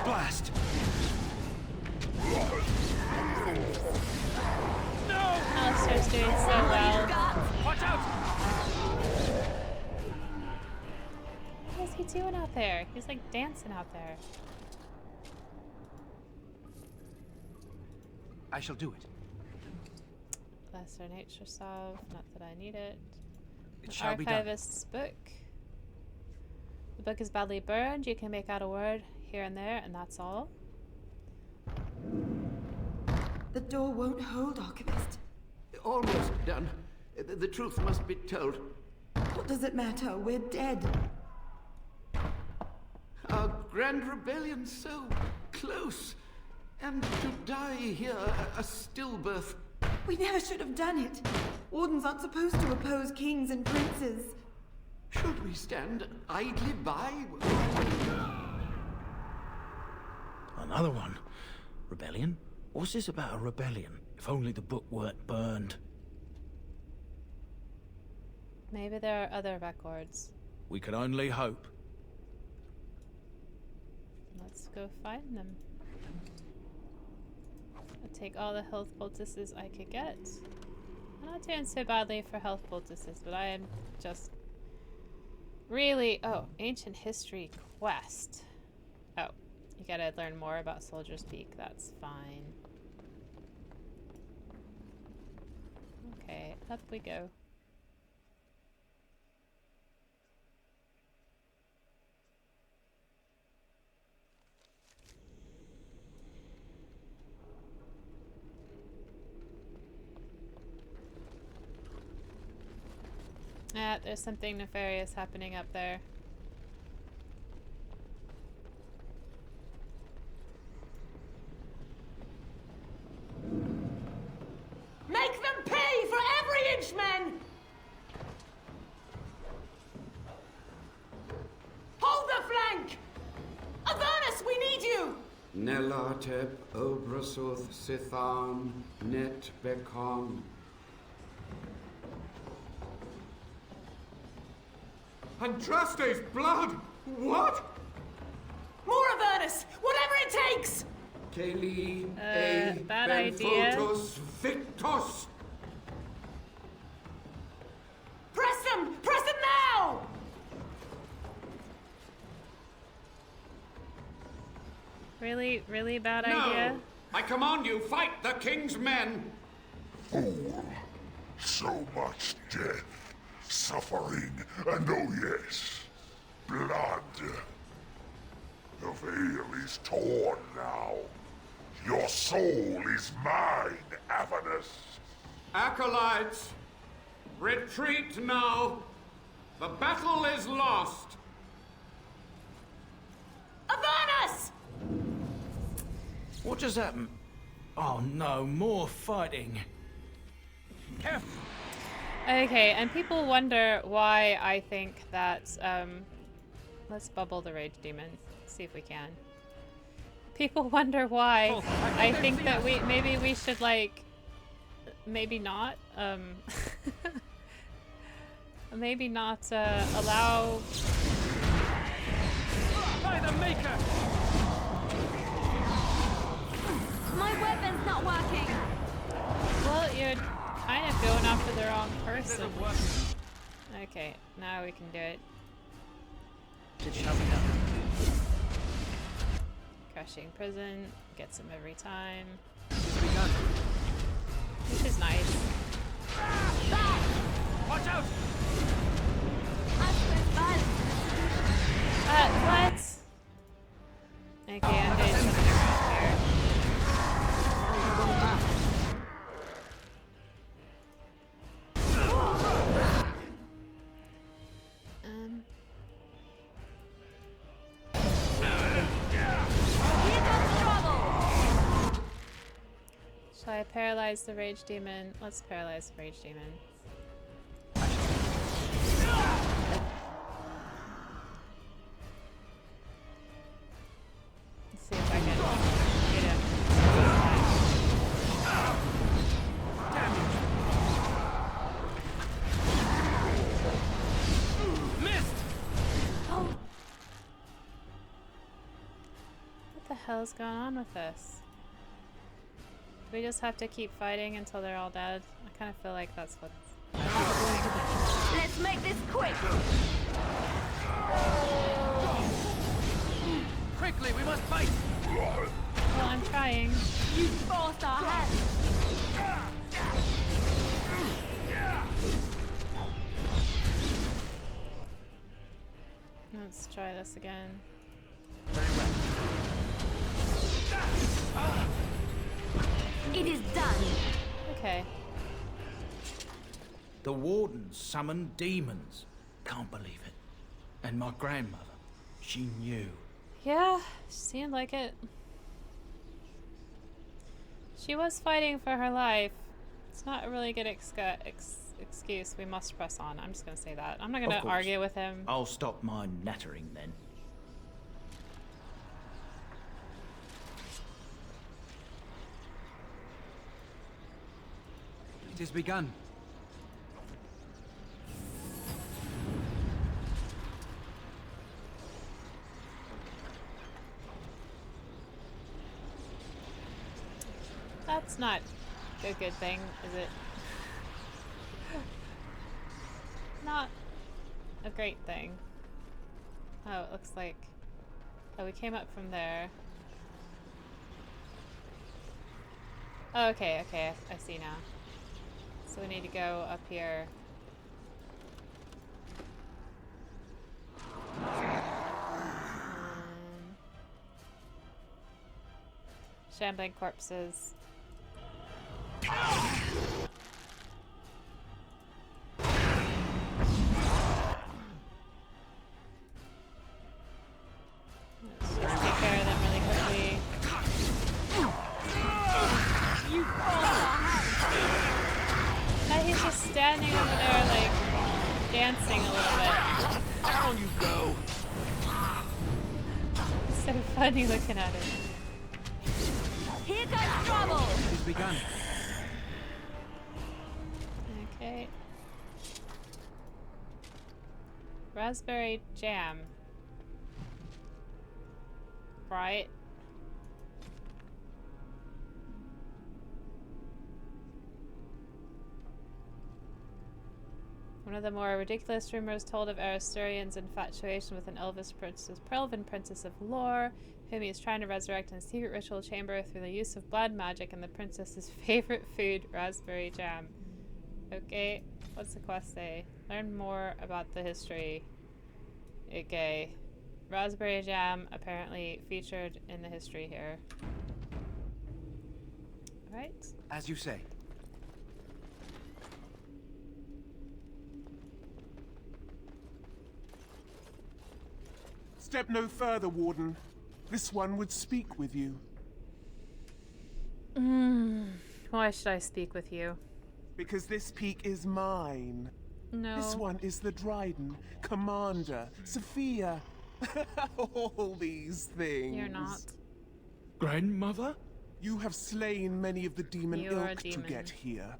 Blast! No! Alistair's doing so well. Watch out! What is he doing out there? He's like dancing out there. I shall do it. Lesser nature salve. Not that I need it. It shall be done. Archivist's book. The book is badly burned. You can make out a word here and there, and that's all. The door won't hold, Archivist. Almost done. The truth must be told. What does it matter? We're dead. Our grand rebellion so close. And to die here, a stillbirth. We never should have done it. Wardens aren't supposed to oppose kings and princes. Should we stand idly by? Another one? Rebellion? What's this about a rebellion? If only the book weren't burned. Maybe there are other records. We can only hope. Let's go find them. I'll take all the health poultices I could get. I'm not doing so badly for health poultices, but I am just really... Oh, ancient history quest. Oh, you gotta learn more about Soldier's Peak. That's fine. Okay, up we go. There's something nefarious happening up there. Make them pay for every inch, men! Hold the flank! Avernus, we need you! Nelatep, Obrasuth, Sithan, Net Bekon. Andraste's blood! What? More Avernus! Whatever it takes! Kaylee, bad idea. Benfotos, Victos! Press them! Press them now! Really, really bad No! idea? I command you, fight the king's men! Fool. So much death, suffering, and oh yes, blood. The veil is torn now. Your soul is mine, Avernus. Acolytes, retreat now. The battle is lost. Avernus! What just happened? Oh no, more fighting. Careful. Okay, and people wonder why I think that, let's bubble the Rage Demon. See if we can. People wonder why I think that maybe we should, like, maybe not, maybe not, allow... By the Maker! My weapon's not working. Well, you're kind of going after the wrong person. Okay, now we can do it. Crushing prison, gets him every time. Which is nice. Watch out! What? Okay, I'm doing something wrong here. Shall I paralyze the Rage Demon? Let's paralyze the Rage Demon. Let's see if I can get him. Missed! What the hell is going on with this? We just have to keep fighting until they're all dead. I kind of feel like that's what's... Let's make this quick. Quickly, we must fight! Well, I'm trying. You forced our hand. Let's try this again. It is done. Okay. The wardens summoned demons. Can't believe it. And my grandmother, she knew. Yeah, seemed like it. She was fighting for her life. It's not a really good excuse. We must press on. I'm just gonna say that. I'm not gonna argue with him. I'll stop my nattering then. It has begun. That's not a good thing, is it? Not a great thing. Oh, it looks like... Oh, we came up from there. Oh, okay, okay, I see now. So we need to go up here. Shambling corpses. Let's just take care of them really quickly. He's just standing over there, like, dancing a little bit. Down you go! It's so funny looking at him. Here comes trouble! It has begun. Okay. Raspberry jam. Right. One of the more ridiculous rumors told of Aristurian's infatuation with an elven princess of lore, whom he is trying to resurrect in a secret ritual chamber through the use of blood magic and the princess's favorite food, raspberry jam. Okay, what's the quest say? Learn more about the history. Okay. Raspberry jam apparently featured in the history here. Right? As you say. Step no further, Warden. This one would speak with you. Why should I speak with you? Because this peak is mine. No. This one is the Dryden, Commander, Sophia. All these things. You're not. Grandmother? You have slain many of the demon You are a ilk to demon. get here.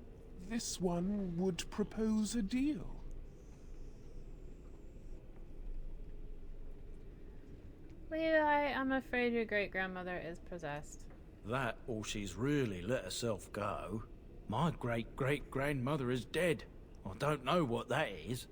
This one would propose a deal. Levi, I'm afraid your great-grandmother is possessed. That, or she's really let herself go. My great-great-grandmother is dead. I don't know what that is.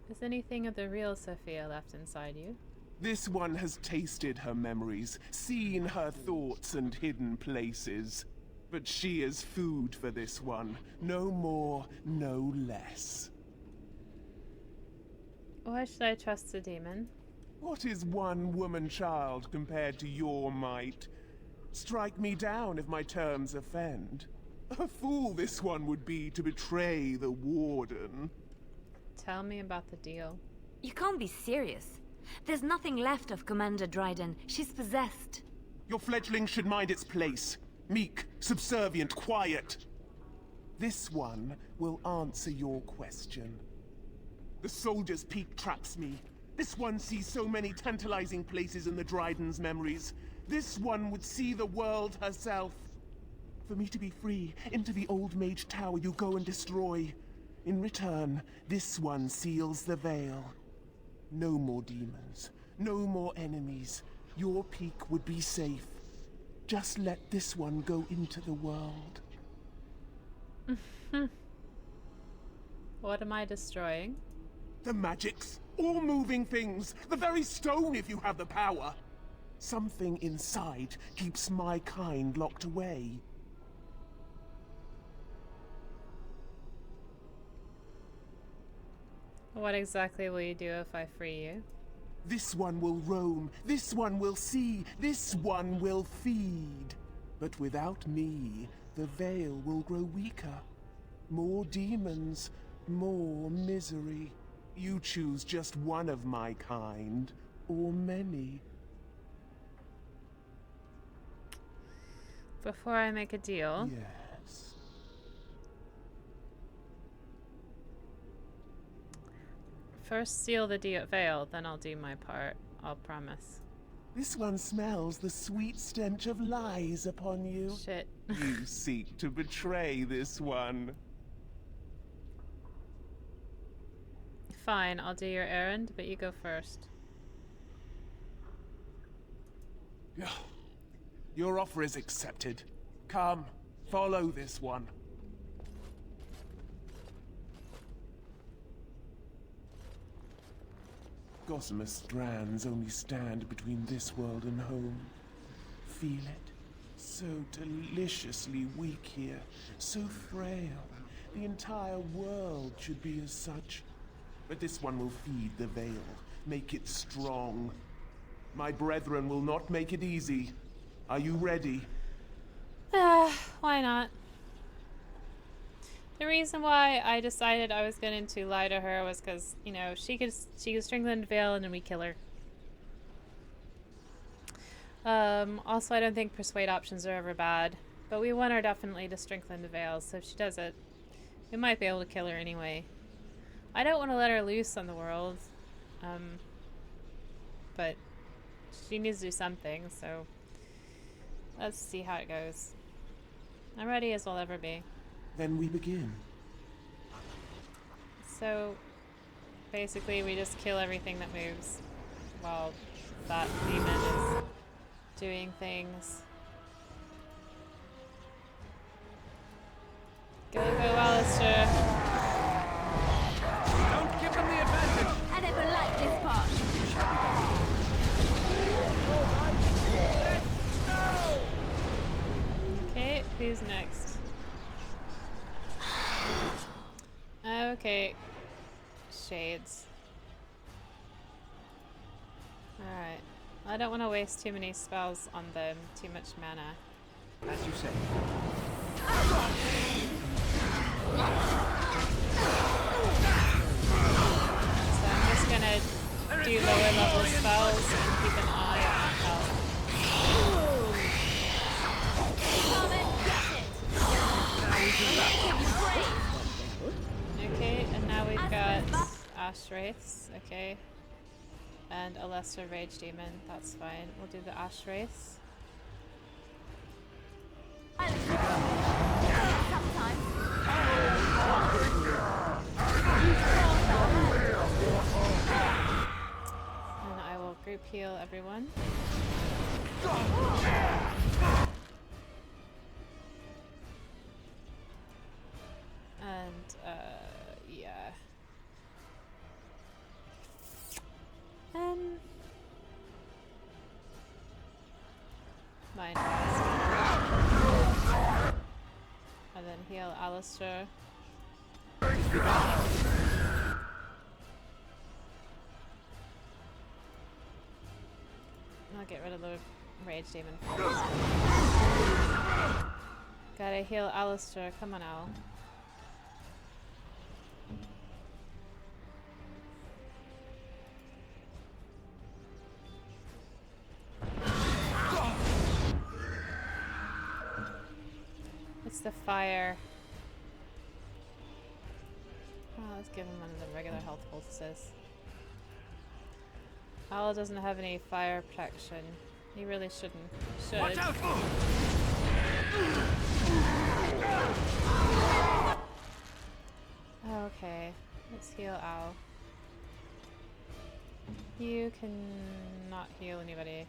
Is anything of the real Sophia left inside you? This one has tasted her memories, seen her thoughts and hidden places. But she is food for this one. No more, no less. Why should I trust a demon? What is one woman-child compared to your might? Strike me down if my terms offend. A fool this one would be to betray the Warden. Tell me about the deal. You can't be serious. There's nothing left of Commander Dryden. She's possessed. Your fledgling should mind its place. Meek, subservient, quiet. This one will answer your question. The soldier's peak traps me. This one sees so many tantalizing places in the Dryden's memories. This one would see the world herself. For me to be free, into the old mage tower you go and destroy. In return, this one seals the veil. No more demons, no more enemies. Your peak would be safe. Just let this one go into the world. What am I destroying? The magics, all moving things, the very stone if you have the power. Something inside keeps my kind locked away. What exactly will you do if I free you? This one will roam, this one will see, this one will feed. But without me, the veil will grow weaker. More demons, more misery. You choose just one of my kind, or many. Before I make a deal... Yes. First seal the veil, then I'll do my part. I'll promise. This one smells the sweet stench of lies upon you. Shit. You seek to betray this one. Fine, I'll do your errand, but you go first. Your offer is accepted. Come, follow this one. Gossamer strands only stand between this world and home. Feel it? So deliciously weak here, so frail. The entire world should be as such. But this one will feed the veil, make it strong. My brethren will not make it easy. Are you ready? Why not? The reason why I decided I was going to lie to her was because, you know, she could strengthen the veil and then we kill her. Also, I don't think persuade options are ever bad, but we want her definitely to strengthen the veil, so if she does it, we might be able to kill her anyway. I don't want to let her loose on the world, but she needs to do something, so let's see how it goes. I'm ready as I'll ever be. Then we begin. So, basically we just kill everything that moves while that demon is doing things. Go, Alistair. Don't give them the advantage! I never liked this part. Okay, who's next? Okay. Shades. Alright. I don't want to waste too many spells on them, too much mana. As you say. So I'm just gonna do lower level spells and keep an eye on my health. Okay, and now we've got Ash Wraiths, okay. And a lesser Rage Demon, that's fine. We'll do the Ash Wraiths. And I will group heal everyone. And, yeah. Mine. And then heal Alistair. I'll get rid of the Rage Demon first. Gotta heal Alistair. Come on, Al. It's the fire. Oh, let's give him one of the regular health poultices. Al doesn't have any fire protection. He really shouldn't. Should. Watch out! Okay, let's heal Al. You can not heal anybody.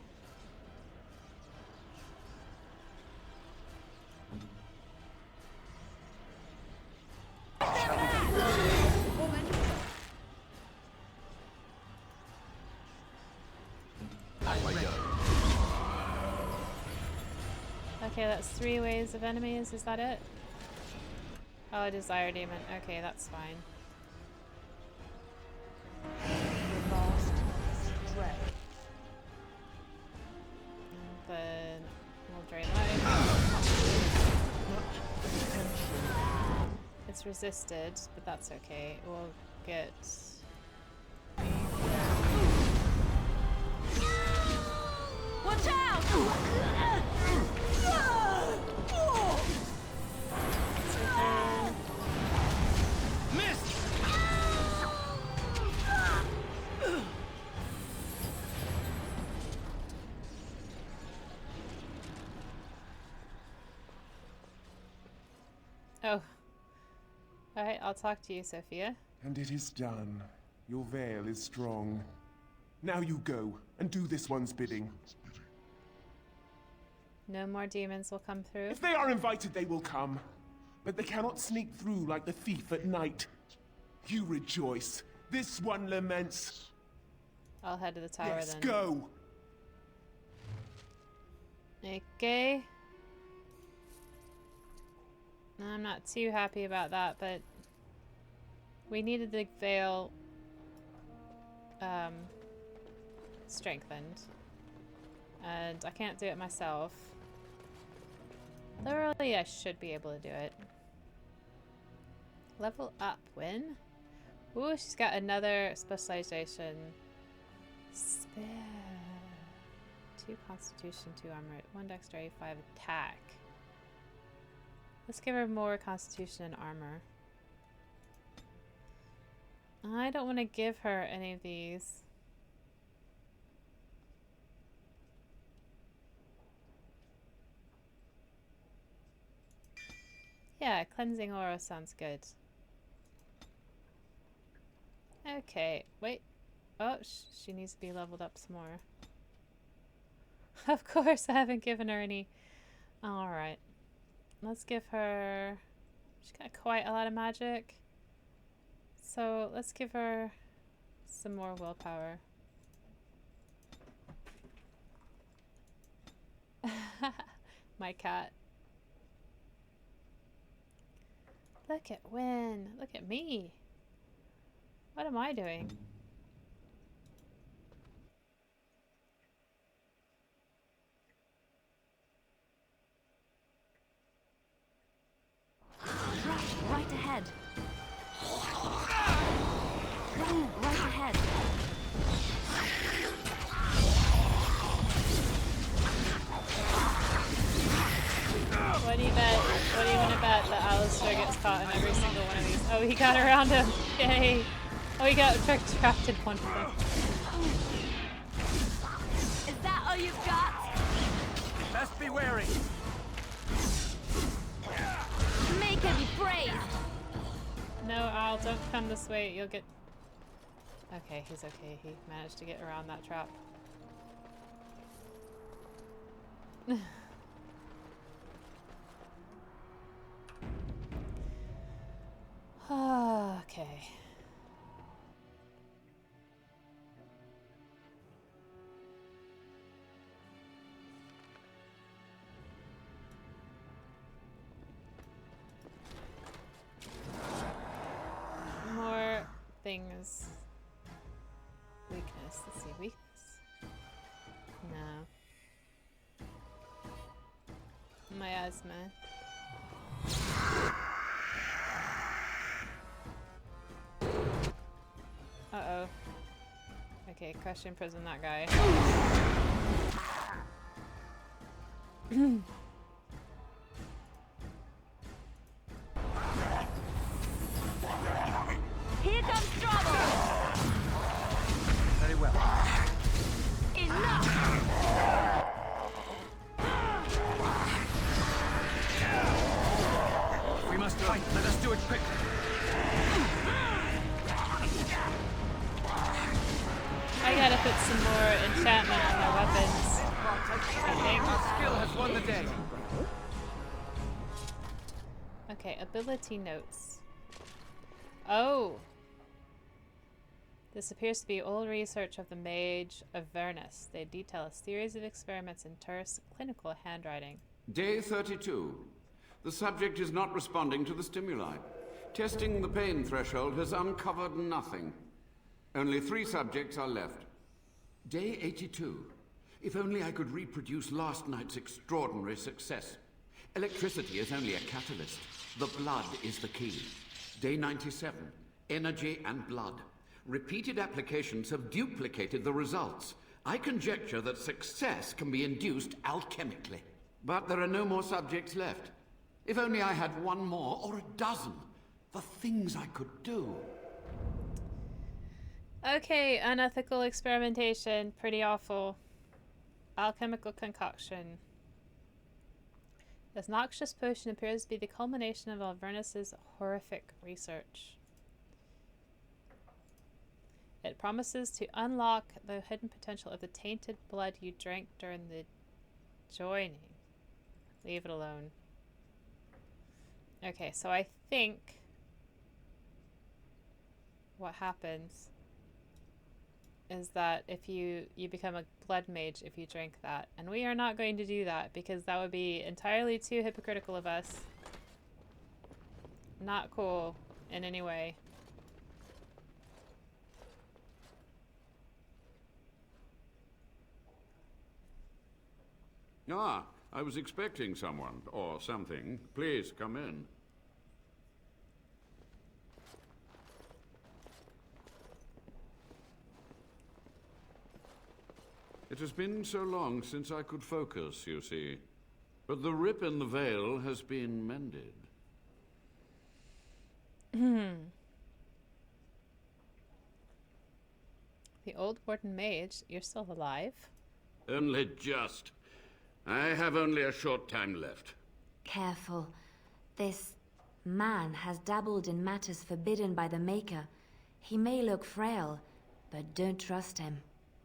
Okay, that's 3 waves of enemies, is that it? Oh, a Desire Demon. Okay, that's fine. And then we'll drain life. It's resisted, but that's okay. We'll get... Watch out! Missed! Oh. Alright, I'll talk to you, Sophia. And it is done. Your veil is strong. Now you go, and do this one's bidding. No more demons will come through. If they are invited, they will come. But they cannot sneak through like the thief at night. You rejoice. This one laments. I'll head to the tower yes, then. Go! Okay. I'm not too happy about that, but we needed the veil strengthened. And I can't do it myself. Literally, I should be able to do it. Level up, win. Ooh, she's got another specialization. Spare. 2 constitution, 2 armor, 1 dexterity, 5 attack. Let's give her more constitution and armor. I don't want to give her any of these. Yeah, cleansing aura sounds good. Okay, wait. Oh, she needs to be leveled up some more. Of course, I haven't given her any. Alright. Let's give her... She's got quite a lot of magic. So let's give her some more willpower. My cat. Look at Win. Look at me. What am I doing? caught in every single one of these. Oh, he got around him. Yay. Oh, he got trapped in one of them. Is that all you've got? Best be wary. Make her be praised. No, Al, don't come this way. You'll get... Okay, he's okay. He managed to get around that trap. Okay. More things. Weakness. Let's see. Weakness? No. Miasma. Uh-oh. Okay, crush and imprison that guy. Here comes trouble! Very well. Enough! We must fight. Let us do it quickly. I gotta put some more enchantment on my weapons. I think. Our skill has won the day. Okay, ability notes. Oh! This appears to be old research of the Mage of Vernus. They detail a series of experiments in terse clinical handwriting. Day 32. The subject is not responding to the stimuli. Testing the pain threshold has uncovered nothing. Only 3 subjects are left. Day 82. If only I could reproduce last night's extraordinary success. Electricity is only a catalyst. The blood is the key. Day 97. Energy and blood. Repeated applications have duplicated the results. I conjecture that success can be induced alchemically. But there are no more subjects left. If only I had 1 more, or a dozen. The things I could do. Okay, unethical experimentation. Pretty awful. Alchemical concoction. This noxious potion appears to be the culmination of Alvernus's horrific research. It promises to unlock the hidden potential of the tainted blood you drank during the joining. Leave it alone. Okay, so I think what happens is that if you become a blood mage if you drink that. And we are not going to do that because that would be entirely too hypocritical of us. Not cool in any way. Ah, I was expecting someone, or something. Please, come in. It has been so long since I could focus, you see. But the rip in the veil has been mended. The old warden mage, you're still alive? Only just. I have only a short time left. Careful. This man has dabbled in matters forbidden by the Maker. He may look frail, but don't trust him.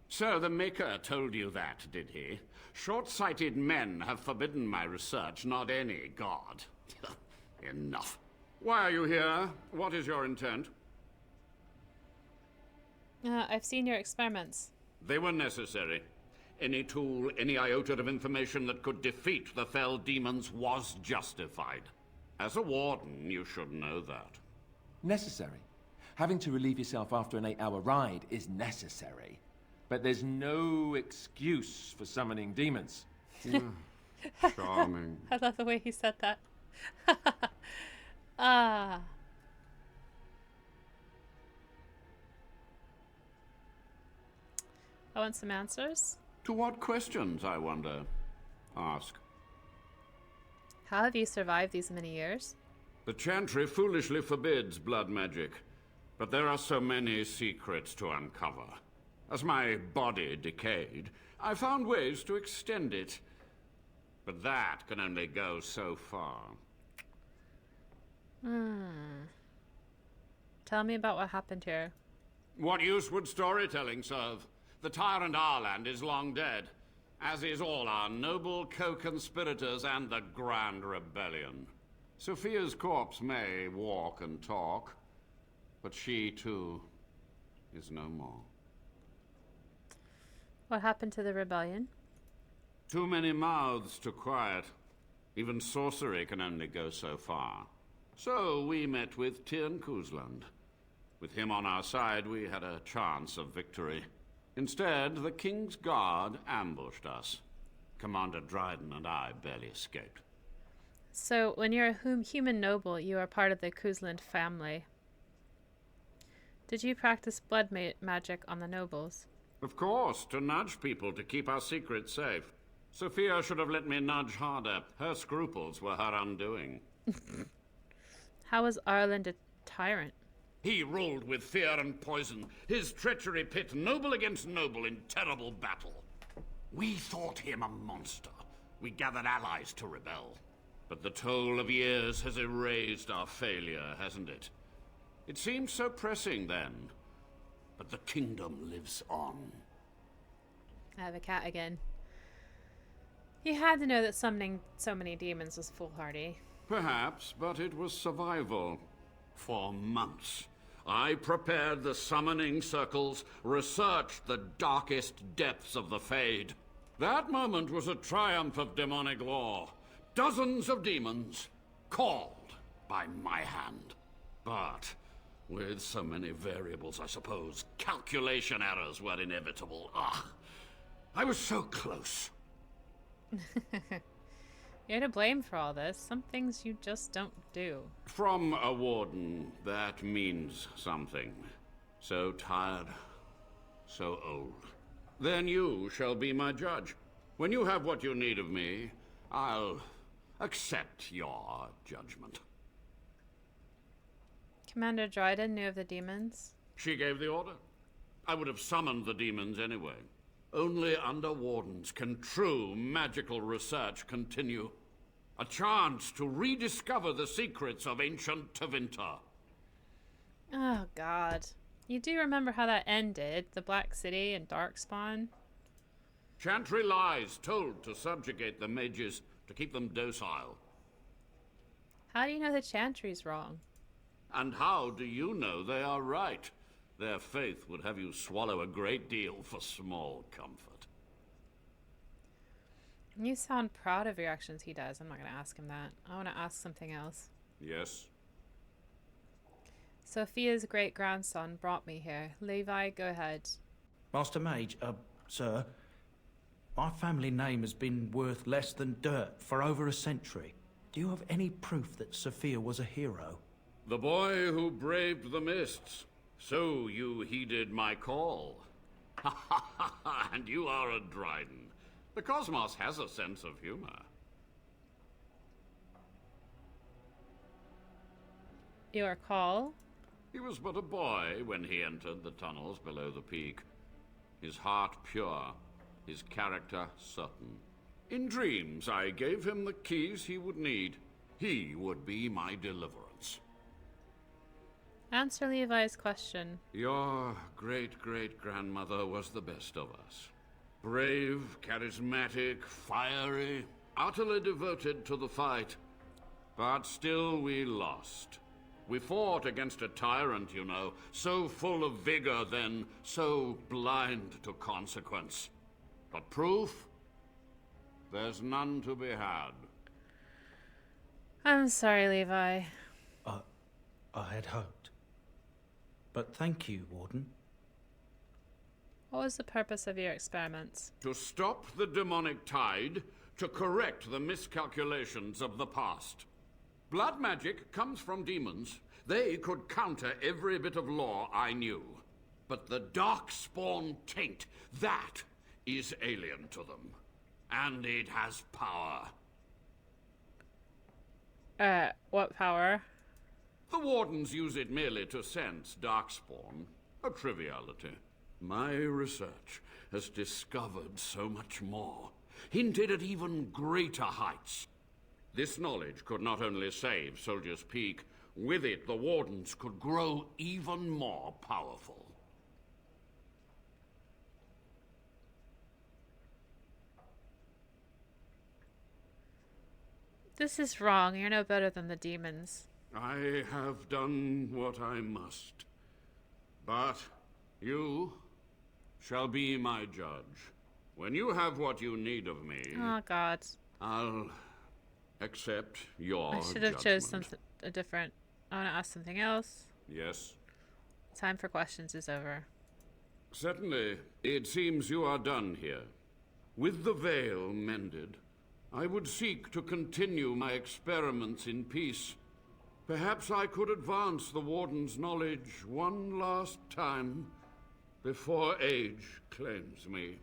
So the Maker told you that, did he? Short-sighted men have forbidden my research, not any god. Enough. Why are you here? What is your intent? I've seen your experiments. They were necessary. Any tool, any iota of information that could defeat the fell demons was justified. As a warden, you should know that. Necessary. Having to relieve yourself after an 8-hour ride is necessary. But there's no excuse for summoning demons. Charming. I love the way he said that. Ah. I want some answers. To what questions, I wonder? Ask. How have you survived these many years? The Chantry foolishly forbids blood magic, but there are so many secrets to uncover. As my body decayed, I found ways to extend it. But that can only go so far. Tell me about what happened here. What use would storytelling serve? The tyrant Arland is long dead, as is all our noble co-conspirators and the Grand Rebellion. Sophia's corpse may walk and talk, but she, too, is no more. What happened to the rebellion? Too many mouths to quiet. Even sorcery can only go so far. So we met with Tyrn Kuzland. With him on our side, we had a chance of victory. Instead, the King's Guard ambushed us. Commander Dryden and I barely escaped. So, when you're a human noble, you are part of the Kuzland family. Did you practice blood magic on the nobles? Of course, to nudge people to keep our secrets safe. Sophia should have let me nudge harder. Her scruples were her undoing. How was Arland a tyrant? He ruled with fear and poison. His treachery pit noble against noble in terrible battle. We thought him a monster. We gathered allies to rebel. But the toll of years has erased our failure, hasn't it? It seemed so pressing then. But the kingdom lives on. I have a cat again. You had to know that summoning so many demons was foolhardy. Perhaps, but it was survival. For months, I prepared the summoning circles, researched the darkest depths of the Fade. That moment was a triumph of demonic law. Dozens of demons, called by my hand. But with so many variables, I suppose, calculation errors were inevitable. I was so close. You're to blame for all this. Some things you just don't do. From a warden, that means something. So tired, so old. Then you shall be my judge. When you have what you need of me, I'll accept your judgment. Commander Dryden knew of the demons? She gave the order. I would have summoned the demons anyway. Only under wardens can true magical research continue. A chance to rediscover the secrets of ancient Tevinter. Oh, God. You do remember how that ended? The Black City and Darkspawn? Chantry lies told to subjugate the mages, to keep them docile. How do you know the Chantry's wrong? And how do you know they are right? Their faith would have you swallow a great deal for small comfort. You sound proud of your actions. He does. I'm not going to ask him that. I want to ask something else. Yes? Sophia's great-grandson brought me here. Levi, go ahead. Master Mage, sir, my family name has been worth less than dirt for over a century. Do you have any proof that Sophia was a hero? The boy who braved the mists. So you heeded my call. And you are a Dryden. The cosmos has a sense of humor. Your call? He was but a boy when he entered the tunnels below the peak. His heart pure, his character certain. In dreams, I gave him the keys he would need. He would be my deliverance. Answer Levi's question. Your great-great-grandmother was the best of us. Brave, charismatic, fiery, utterly devoted to the fight. But still we lost. We fought against a tyrant, you know, so full of vigor then, so blind to consequence. But proof? There's none to be had. I'm sorry, Levi. I had hoped. But thank you, Warden. What was the purpose of your experiments? To stop the demonic tide, to correct the miscalculations of the past. Blood magic comes from demons. They could counter every bit of law I knew. But the darkspawn taint, that is alien to them. And it has power. What power? The Wardens use it merely to sense darkspawn. A triviality. My research has discovered so much more, hinted at even greater heights. This knowledge could not only save Soldier's Peak, with it the Wardens could grow even more powerful. This is wrong. You're no better than the demons. I have done what I must. But you shall be my judge. When you have what you need of me... Oh, God. I'll accept your I should have judgment. chose something different. I want to ask something else. Yes? Time for questions is over. Certainly. It seems you are done here. With the veil mended, I would seek to continue my experiments in peace. Perhaps I could advance the Warden's knowledge one last time before age claims me.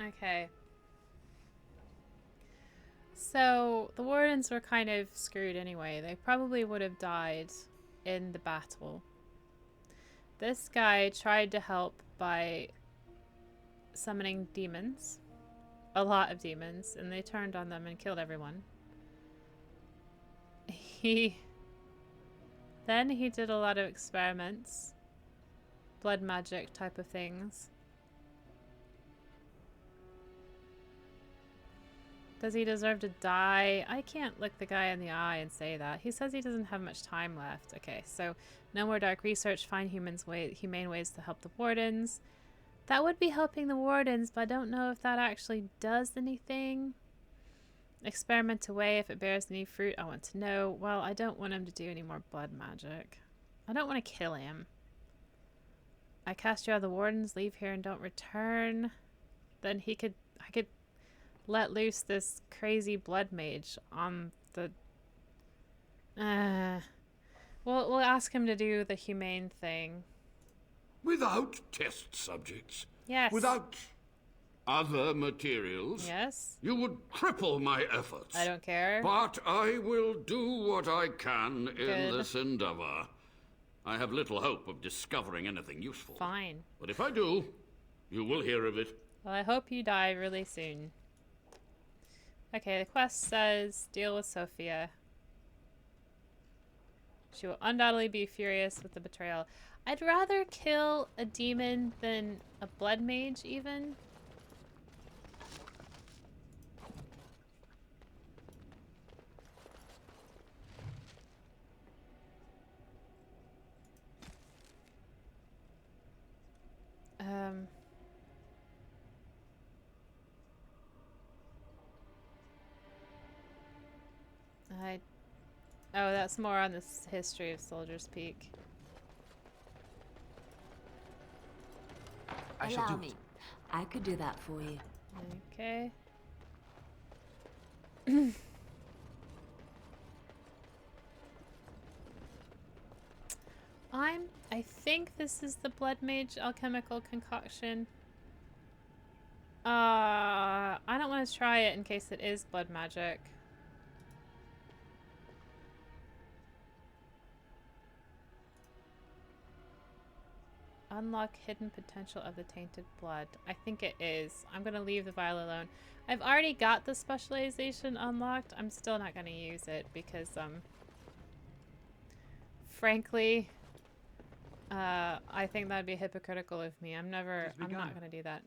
Okay. So, the Wardens were kind of screwed anyway. They probably would have died in the battle. This guy tried to help by summoning demons. A lot of demons. And they turned on them and killed everyone. Then he did a lot of experiments. Blood magic type of things. Does he deserve to die? I can't look the guy in the eye and say that. He says he doesn't have much time left. Okay, so no more dark research. Find humane ways to help the Wardens. That would be helping the Wardens, but I don't know if that actually does anything. Experiment away. If it bears any fruit, I want to know. Well, I don't want him to do any more blood magic. I don't want to kill him. I cast you out of the Wardens. Leave here and don't return. Then I could let loose this crazy blood mage on the... We'll ask him to do the humane thing. Without test subjects? Yes. Without other materials? Yes. You would cripple my efforts. I don't care. But I will do what I can in Good. this endeavor. I have little hope of discovering anything useful. Fine. But if I do, you will hear of it. Well, I hope you die really soon. Okay, the quest says deal with Sophia. She will undoubtedly be furious with the betrayal. I'd rather kill a demon than a blood mage, even. Oh, that's more on the history of Soldier's Peak. Allow me. I could do that for you. Okay. I think this is the blood mage alchemical concoction. I don't want to try it in case it is blood magic. Unlock hidden potential of the tainted blood. I think it is. I'm going to leave the vial alone. I've already got the specialization unlocked. I'm still not going to use it because, frankly, I think that'd be hypocritical of me. I'm not going to do that.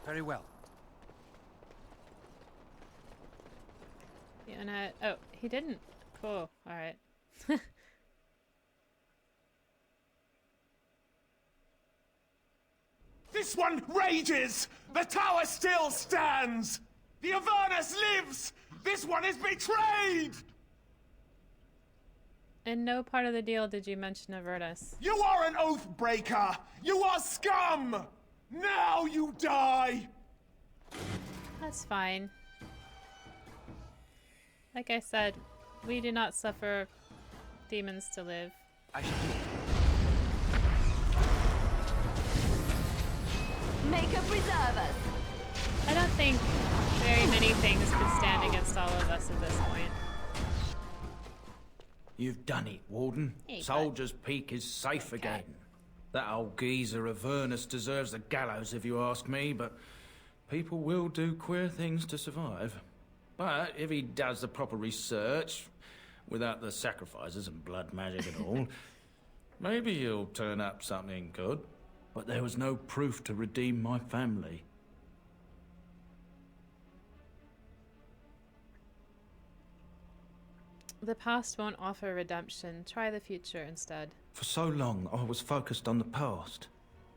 Very well. Yeah, oh, he didn't. Cool. All right. This one rages! The tower still stands! The Avernus lives! This one is betrayed! In no part of the deal did you mention Avernus. You are an oath breaker! You are scum! Now you die! That's fine. Like I said, We do not suffer demons to live. I should do it. Maker preserve us. I don't think very many things could stand against all of us at this point. You've done it, Warden. Hey, Soldier's Peak is safe again. That old geezer of Avernus deserves the gallows if you ask me, but people will do queer things to survive. But if he does the proper research, without the sacrifices and blood magic and all, maybe he'll turn up something good. But there was no proof to redeem my family. The past won't offer redemption. Try the future instead. For so long, I was focused on the past,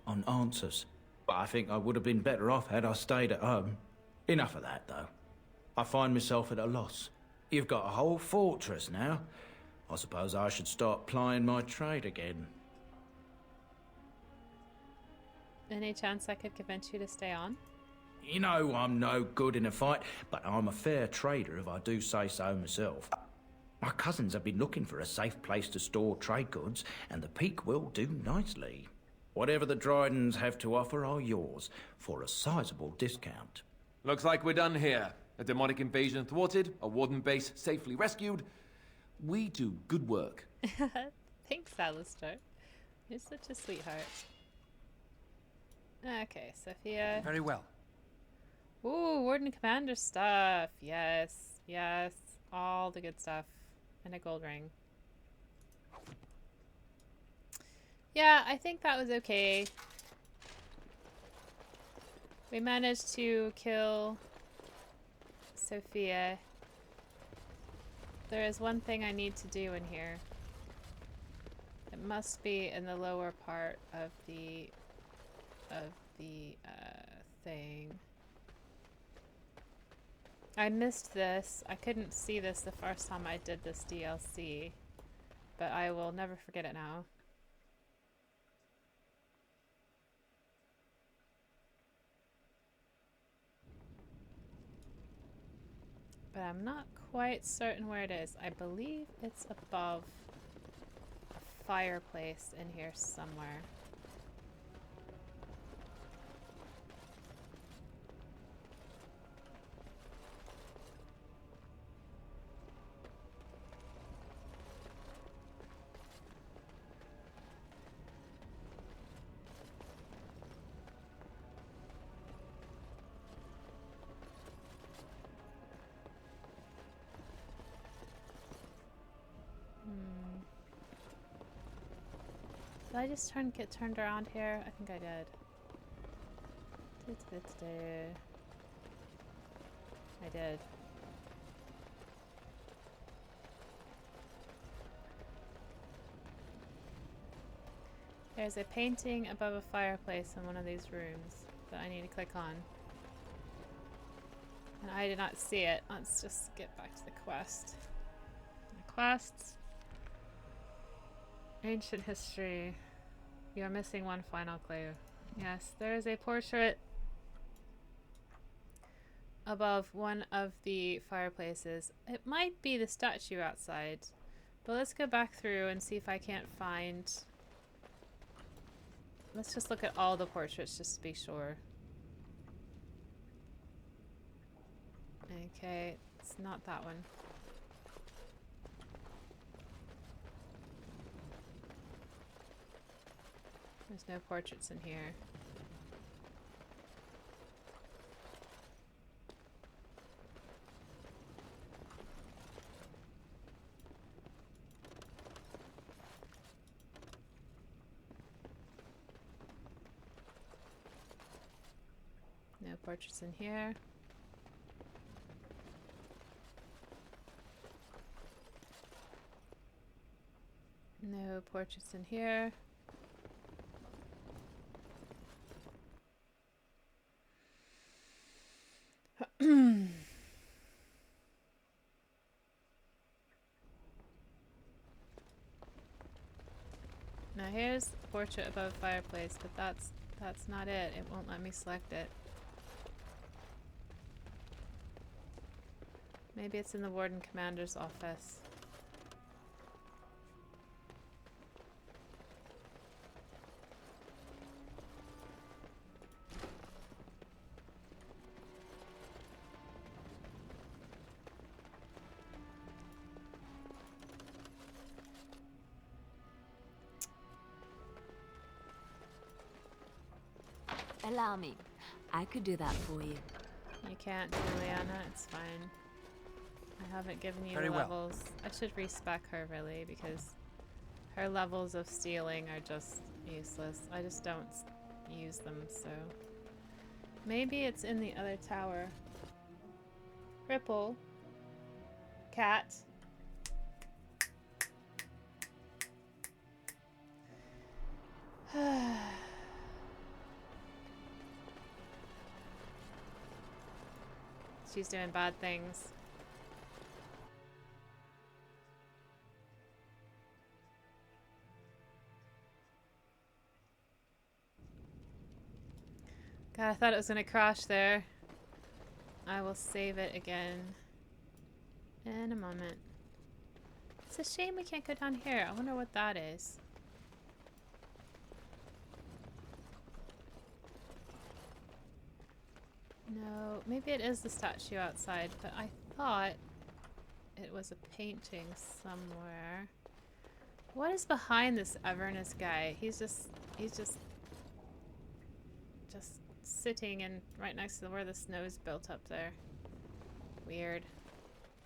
on answers. But I think I would have been better off had I stayed at home. Enough of that, though. I find myself at a loss. You've got a whole fortress now. I suppose I should start plying my trade again. Any chance I could convince you to stay on? You know I'm no good in a fight, but I'm a fair trader if I do say so myself. My cousins have been looking for a safe place to store trade goods, and the Peak will do nicely. Whatever the Drydens have to offer are yours, for a sizable discount. Looks like we're done here. A demonic invasion thwarted, a warden base safely rescued. We do good work. Thanks, Alistair. You're such a sweetheart. Okay, Sophia. Very well. Ooh, Warden Commander stuff. Yes, yes. All the good stuff. And a gold ring. Yeah, I think that was okay. We managed to kill Sophia. There is one thing I need to do in here. It must be in the lower part of the thing. I missed this. I couldn't see this the first time I did this DLC, but I will never forget it now. But I'm not quite certain where it is. I believe it's above a fireplace in here somewhere. Did I just get turned around here? I think I did. I did. There's a painting above a fireplace in one of these rooms that I need to click on. And I did not see it. Let's just get back to the quest. The quests. Ancient history. You are missing one final clue. Yes, there is a portrait above one of the fireplaces. It might be the statue outside, but let's go back through and see if I can't find... Let's just look at all the portraits just to be sure. Okay, it's not that one. There's no portraits in here. No portraits in here. No portraits in here. Now here's the portrait above a fireplace, but that's not it. It won't let me select it. Maybe it's in the Warden Commander's office. Allow me. I could do that for you. You can't, Juliana. It's fine. I haven't given you Very the well. levels. I should respec her, really, because her levels of stealing are just useless. I just don't use them, so... Maybe it's in the other tower. Ripple. Cat. She's doing bad things. God, I thought it was gonna crash there. I will save it again in a moment. It's a shame we can't go down here. I wonder what that is. No, maybe it is the statue outside, but I thought it was a painting somewhere. What is behind this Avernus guy? He's just sitting and right next to where the snow's built up there. Weird.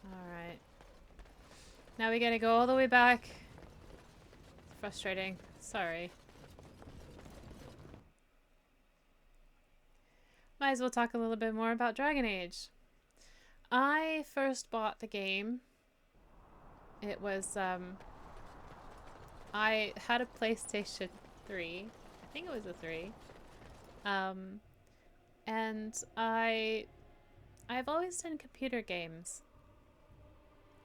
Alright. Now we gotta go all the way back. It's frustrating. Sorry. Might as well talk a little bit more about Dragon Age. I first bought the game. It was, I had a PlayStation 3. I think it was a 3. And I've always done computer games.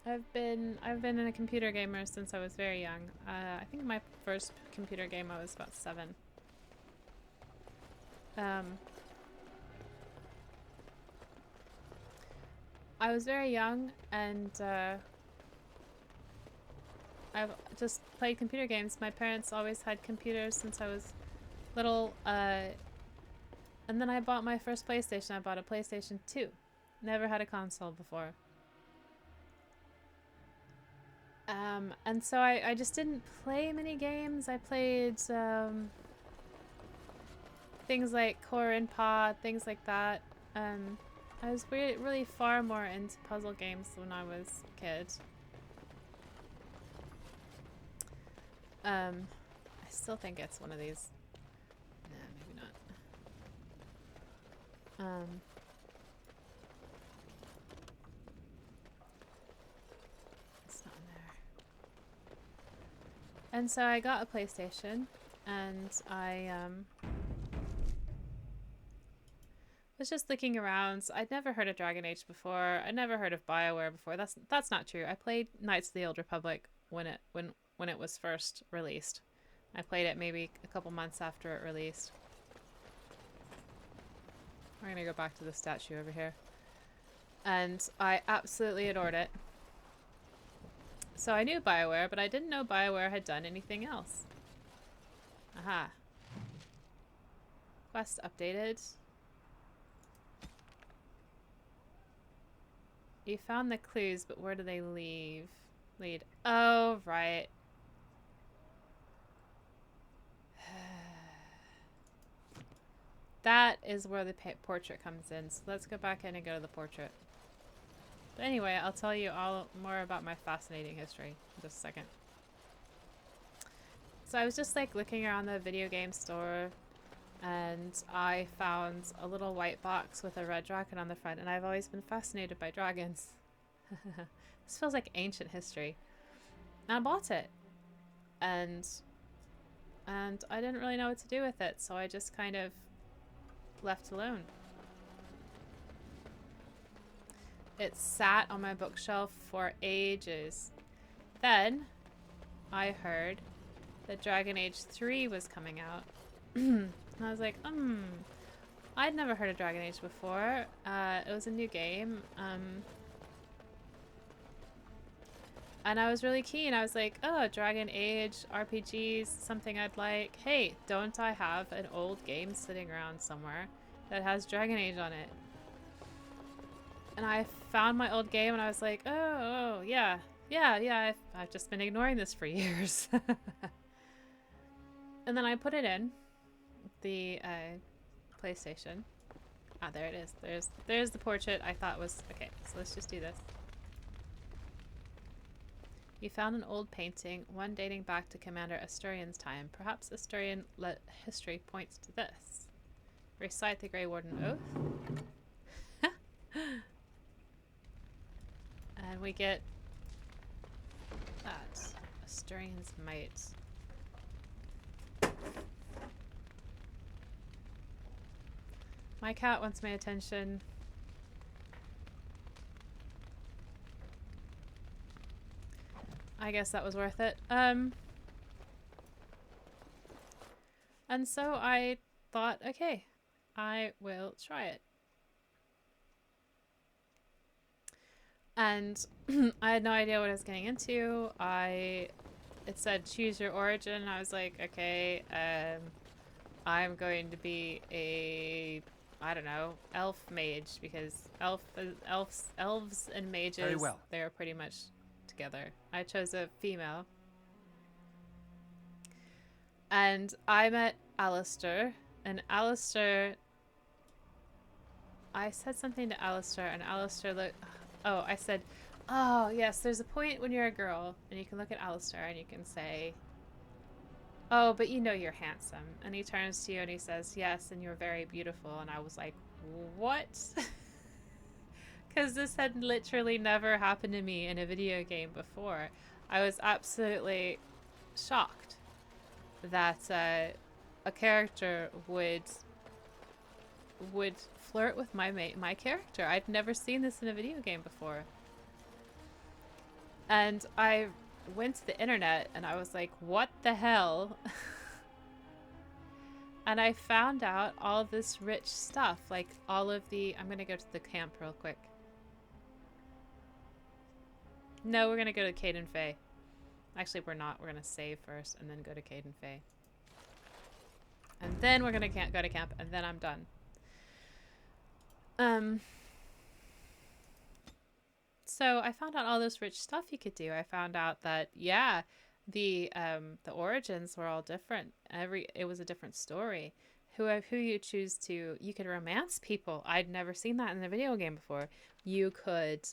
I've been a computer gamer since I was very young. I think my first computer game I was about 7. I was very young, and I've just played computer games. My parents always had computers since I was little, and then I bought my first PlayStation. I bought a PlayStation 2. Never had a console before. And so I just didn't play many games. I played things like Core and Pod, things like that. I was really far more into puzzle games when I was a kid. I still think it's one of these. Nah, maybe not. It's not in there. And so I got a PlayStation, and I was just looking around. I'd never heard of Dragon Age before. I'd never heard of BioWare before. That's not true. I played Knights of the Old Republic when it was first released. I played it maybe a couple months after it released. We're gonna go back to the statue over here. And I absolutely adored it. So I knew BioWare, but I didn't know BioWare had done anything else. Aha. Quest updated. You found the clues, but where do they lead? Oh, right. That is where the portrait comes in. So let's go back in and go to the portrait. But anyway, I'll tell you all more about my fascinating history in just a second. So I was just like looking around the video game store, and I found a little white box with a red dragon on the front, and I've always been fascinated by dragons. This feels like ancient history. And I bought it. And I didn't really know what to do with it, so I just kind of left alone. It sat on my bookshelf for ages. Then I heard that Dragon Age 3 was coming out. And I was like, I'd never heard of Dragon Age before. It was a new game. And I was really keen. I was like, oh, Dragon Age, RPGs, something I'd like. Hey, don't I have an old game sitting around somewhere that has Dragon Age on it? And I found my old game and I was like, oh, yeah, I've just been ignoring this for years. And then I put it in the PlayStation. Ah, there it is. There's the portrait I thought was... Okay, so let's just do this. You found an old painting, one dating back to Commander Asturian's time. Perhaps Asturian history points to this. Recite the Grey Warden Oath. And we get that. Asturian's might. My cat wants my attention. I guess that was worth it. And so I thought, okay, I will try it. And I had no idea what I was getting into. It said choose your origin. I was like, okay, I'm going to be a, I don't know, elf mage, because elves and mages, Very well. they're pretty much together. I chose a female. And I met Alistair, and Alistair, I said something to Alistair, and Alistair looked, oh, I said, oh yes, there's a point when you're a girl, and you can look at Alistair and you can say, oh, but you know you're handsome. And he turns to you and he says, yes, and you're very beautiful. And I was like, what? Because this had literally never happened to me in a video game before. I was absolutely shocked that a character would flirt with my character. I'd never seen this in a video game before. And I went to the internet and I was like, what the hell? And I found out all this rich stuff, like all of the... I'm gonna go to the camp real quick. No, we're gonna go to Caden Faye. Actually, we're not. We're gonna save first and then go to Caden Faye. And then we're gonna go to camp, and then I'm done. So I found out all this rich stuff you could do. I found out that, yeah, the origins were all different. It was a different story. Who you choose to, you could romance people. I'd never seen that in a video game before. You could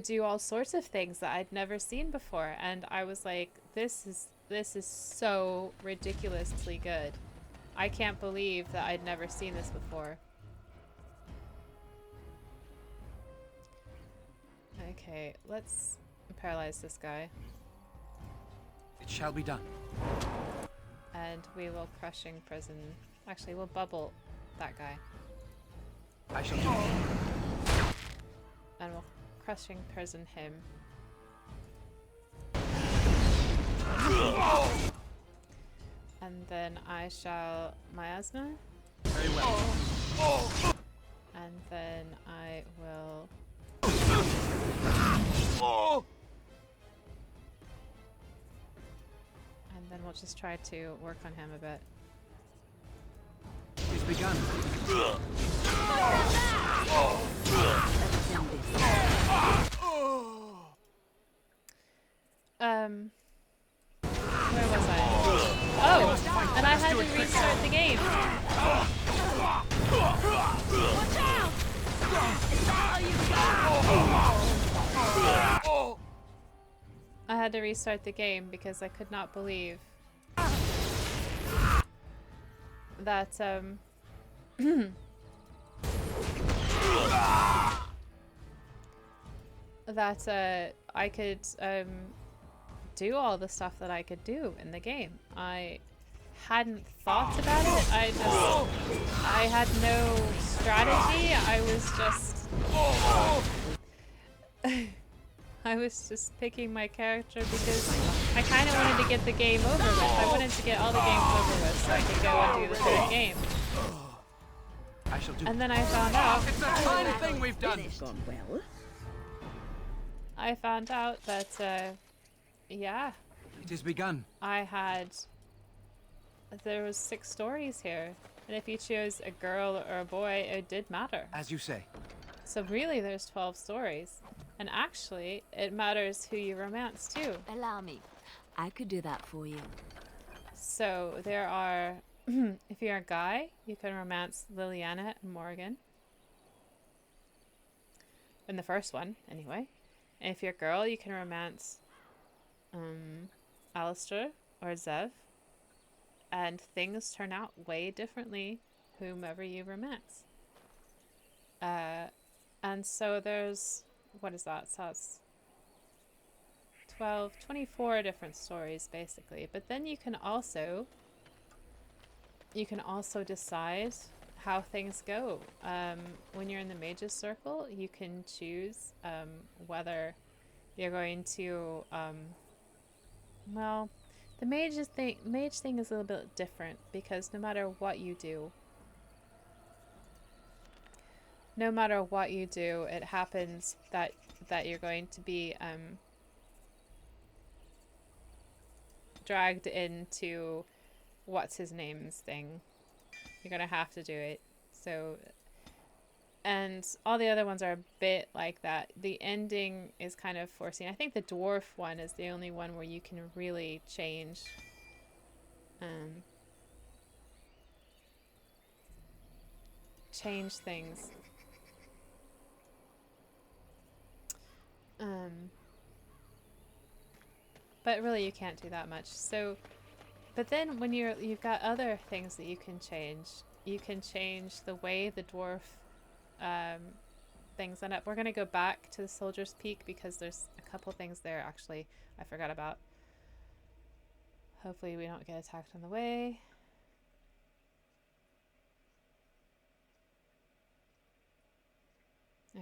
do all sorts of things that I'd never seen before, and I was like, this is so ridiculously good. I can't believe that I'd never seen this before. Okay, let's paralyze this guy. It shall be done. And we will crushing prison. Actually, we'll bubble that guy. I shall do it. And we'll crushing prison him. And then I shall miasma. Very well. And then I will... And then we'll just try to work on him a bit. It's begun. Where was I? Oh, and I had to restart the game. Watch out! Is that how you I had to restart the game because I could not believe that that I could do all the stuff that I could do in the game. I hadn't thought about it. I had no strategy. I was just I was just picking my character because I kind of wanted to get the game over with. I wanted to get all the games over with so I could go and do the third game. And then I found out... It's a fine thing we've done! well? I found out that, yeah. It has begun. There was 6 stories here. And if you chose a girl or a boy, it did matter. As you say. So really, there's 12 stories. And actually, it matters who you romance, too. Allow me. I could do that for you. So there are If you're a guy, you can romance Liliana and Morgan. In the first one, anyway. And if you're a girl, you can romance Alistair or Zev. And things turn out way differently whomever you romance. And so there's, what is that? So it's 24 different stories basically. But then you can also decide how things go. When you're in the mage's circle, you can choose whether you're going to well, the mage thing is a little bit different because no matter what you do, it happens that you're going to be dragged into what's his name's thing. You're gonna have to do it. So, and all the other ones are a bit like that. The ending is kind of foreseen. I think the dwarf one is the only one where you can really change things. But really you can't do that much. So, but then when you've got other things that you can change. You can change the way the dwarf things end up. We're gonna go back to the Soldier's Peak because there's a couple things there actually I forgot about. Hopefully we don't get attacked on the way.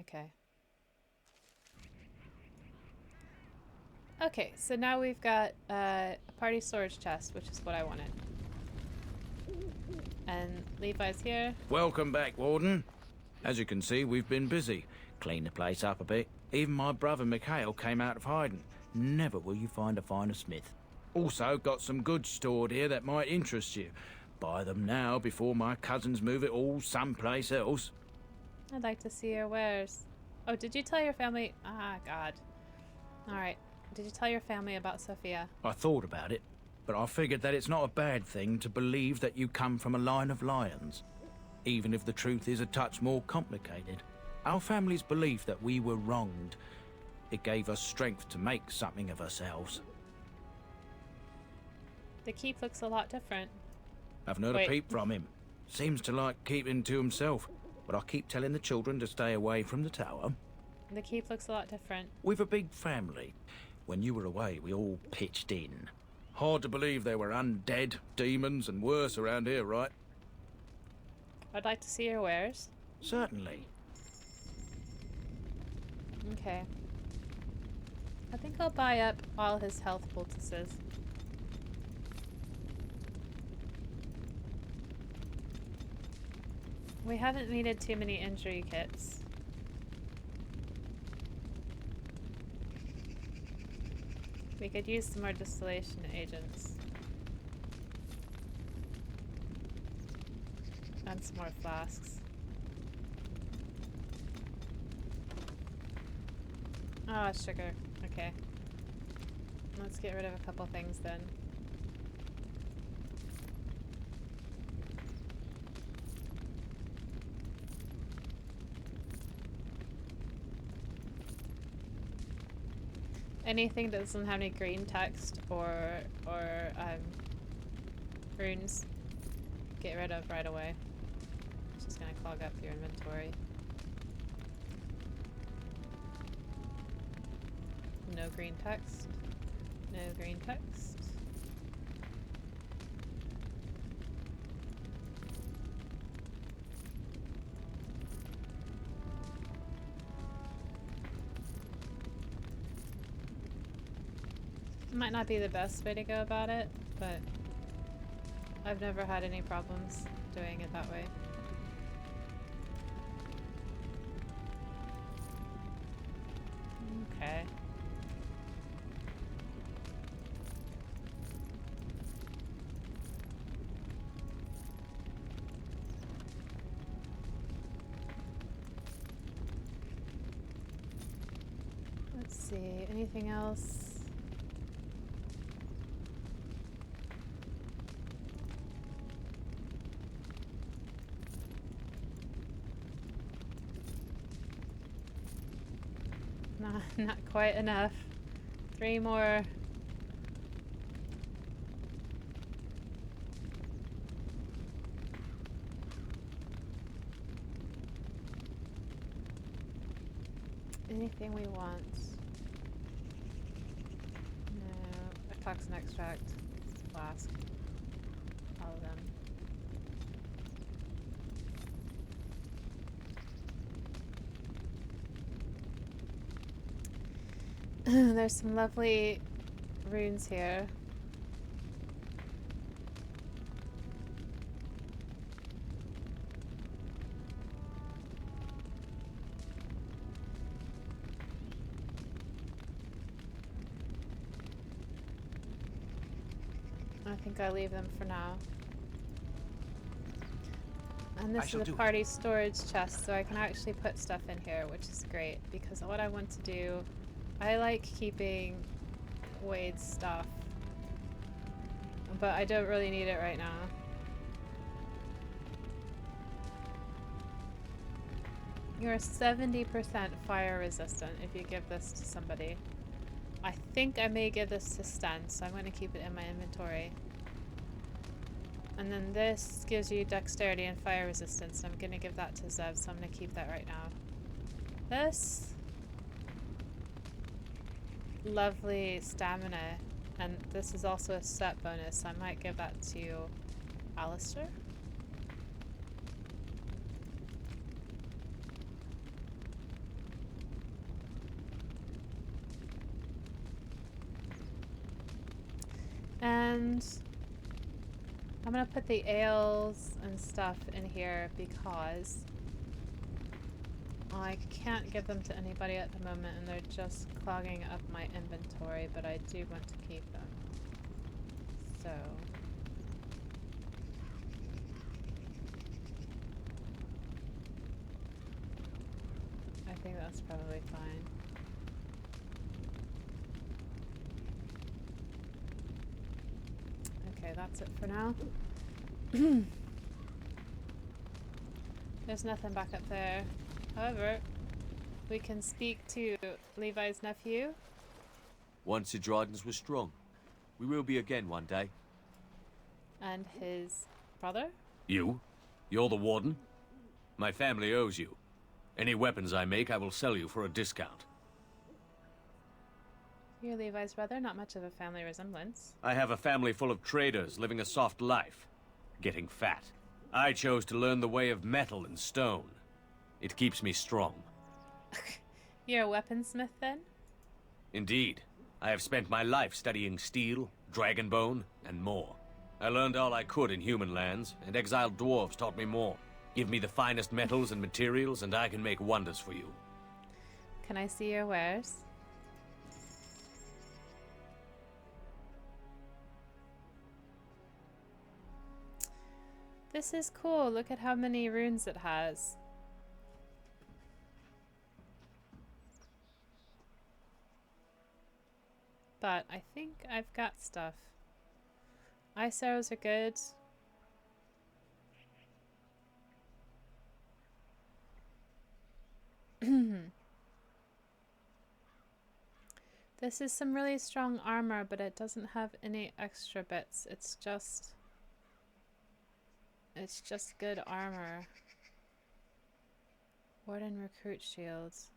Okay. Okay, so now we've got a party storage chest, which is what I wanted. And Levi's here. Welcome back, Warden. As you can see, we've been busy. Cleaned the place up a bit. Even my brother Mikhail came out of hiding. Never will you find a finer smith. Also got some goods stored here that might interest you. Buy them now before my cousins move it all someplace else. I'd like to see your wares. Oh, did you tell your family? Ah, God. Alright. Did you tell your family about Sophia? I thought about it, but I figured that it's not a bad thing to believe that you come from a line of lions. Even if the truth is a touch more complicated. Our family's belief that we were wronged. It gave us strength to make something of ourselves. The keep looks a lot different. I've not a peep from him. Seems to like keeping to himself, but I keep telling the children to stay away from the tower. The keep looks a lot different. We've a big family. When you were away, we all pitched in. Hard to believe there were undead, demons, and worse around here, right? I'd like to see your wares. Certainly. Okay. I think I'll buy up all his health poultices. We haven't needed too many injury kits. We could use some more distillation agents. And some more flasks. Oh, sugar. Okay. Let's get rid of a couple things then. Anything that doesn't have any green text or runes, get rid of right away. It's just gonna clog up your inventory. No green text. No green text. Might not be the best way to go about it, but I've never had any problems doing it that way. Okay. Let's see, anything else? Not quite enough. 3 more. Anything we want. No. A toxin extract. Flask. All of them. There's some lovely runes here. I think I'll leave them for now. And this is a party storage chest, so I can actually put stuff in here, which is great, because what I want to do, I like keeping Wade's stuff, but I don't really need it right now. You're 70% fire resistant if you give this to somebody. I think I may give this to Sten, so I'm going to keep it in my inventory. And then this gives you dexterity and fire resistance, so I'm going to give that to Zev, so I'm going to keep that right now. This lovely stamina, and this is also a set bonus, so I might give that to Alistair. And I'm gonna put the ales and stuff in here because I can't give them to anybody at the moment and they're just clogging up my inventory, but I do want to keep them. So I think that's probably fine. Okay, that's it for now. There's nothing back up there. However, we can speak to Levi's nephew. Once the Dryden's were strong. We will be again one day. And his brother? You? You're the warden? My family owes you. Any weapons I make, I will sell you for a discount. You're Levi's brother, not much of a family resemblance. I have a family full of traders living a soft life, getting fat. I chose to learn the way of metal and stone. It keeps me strong. You're a weaponsmith then? Indeed. I have spent my life studying steel, dragonbone, and more. I learned all I could in human lands, and exiled dwarves taught me more. Give me the finest metals and materials, and I can make wonders for you. Can I see your wares? This is cool. Look at how many runes it has. But I think I've got stuff. Ice arrows are good. This is some really strong armor, but it doesn't have any extra bits. It's just good armor. Warden recruit shields.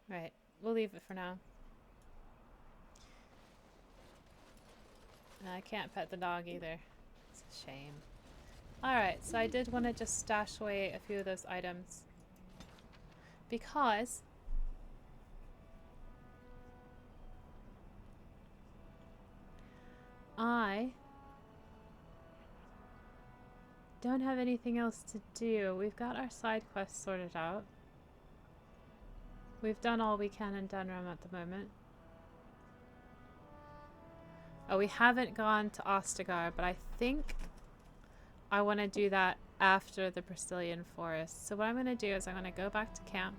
Right, we'll leave it for now. I can't pet the dog either. It's a shame. Alright, so I did want to just stash away a few of those items. Because I don't have anything else to do. We've got our side quests sorted out. We've done all we can in Dunram at the moment. Oh, we haven't gone to Ostagar, but I think I want to do that after the Brazilian Forest. So what I'm going to do is I'm going to go back to camp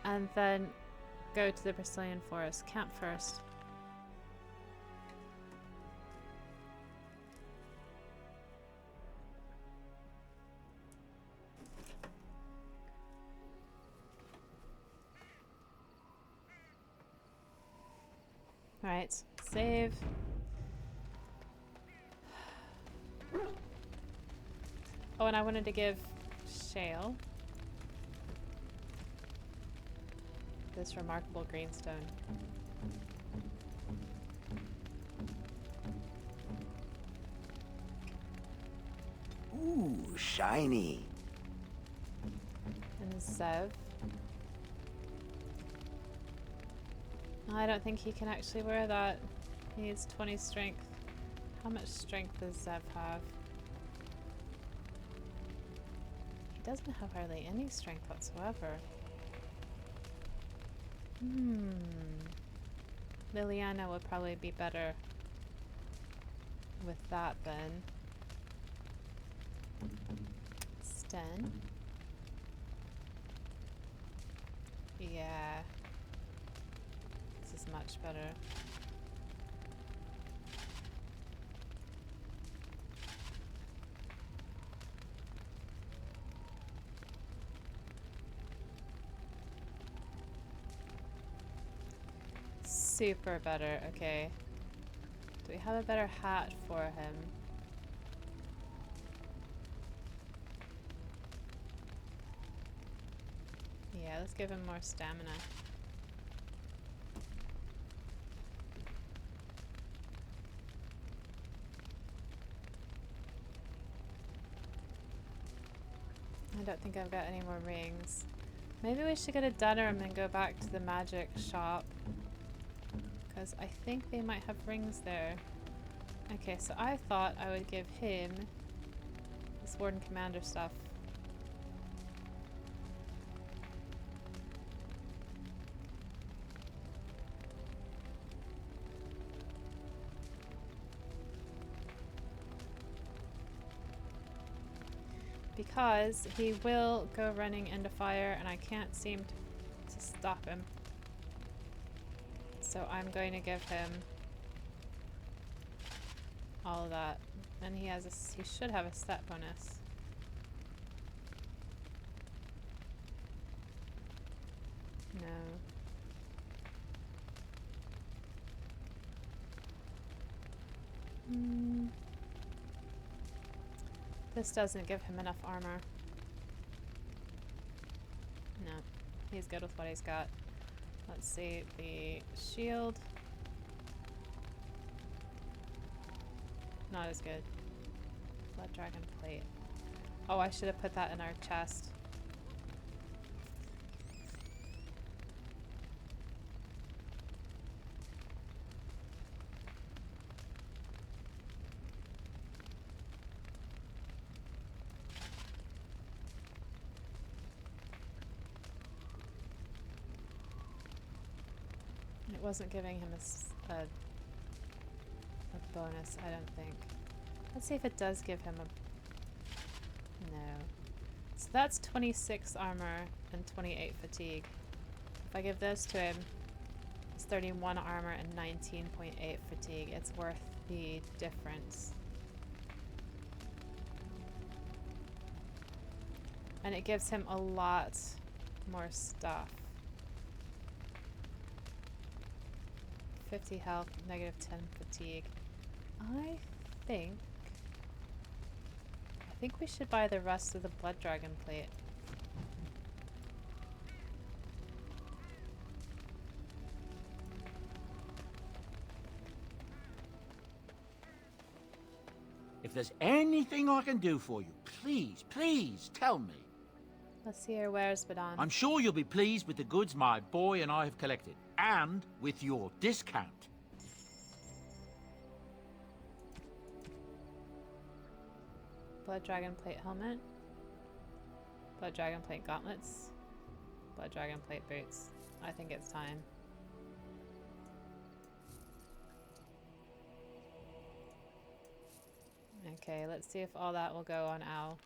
and then go to the Brazilian Forest. Camp first. Alright, save. Oh, and I wanted to give Shale this remarkable greenstone. Ooh, shiny. And Zev. I don't think he can actually wear that. He needs 20 strength. How much strength does Zev have? He doesn't have hardly any strength whatsoever. Liliana would probably be better with that then. Sten. Yeah. This is much better. Super better. Okay. Do we have a better hat for him? Yeah, let's give him more stamina. I don't think I've got any more rings. Maybe we should go to Dunham and go back to the magic shop. Because I think they might have rings there. Okay, so I thought I would give him this Warden Commander stuff. Because he will go running into fire and I can't seem to stop him. So I'm going to give him all of that. And he should have a stat bonus. No. This doesn't give him enough armor. No, he's good with what he's got. Let's see, the shield. Not as good. Blood Dragon Plate. Oh, I should have put that in our chest. It wasn't giving him a bonus, I don't think. Let's see if it does give him a... No. So that's 26 armor and 28 fatigue. If I give those to him, it's 31 armor and 19.8 fatigue. It's worth the difference. And it gives him a lot more stuff. 50 health, negative 10 fatigue. I think we should buy the rest of the Blood Dragon Plate. If there's anything I can do for you, please, please tell me. Let's see your wares, Badon. I'm sure you'll be pleased with the goods my boy and I have collected, and with your discount. Blood Dragon Plate helmet. Blood Dragon Plate gauntlets. Blood Dragon Plate boots. I think it's time. Okay, let's see if all that will go on Al.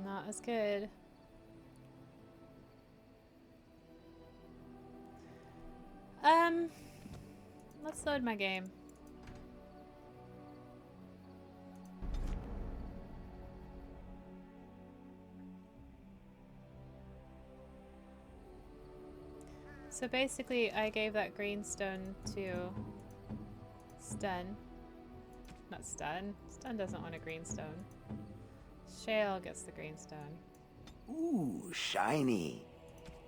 Not as good. Let's load my game. So basically, I gave that green stone to Sten. Not Sten. Sten doesn't want a green stone. Shale gets the green stone. Ooh, shiny.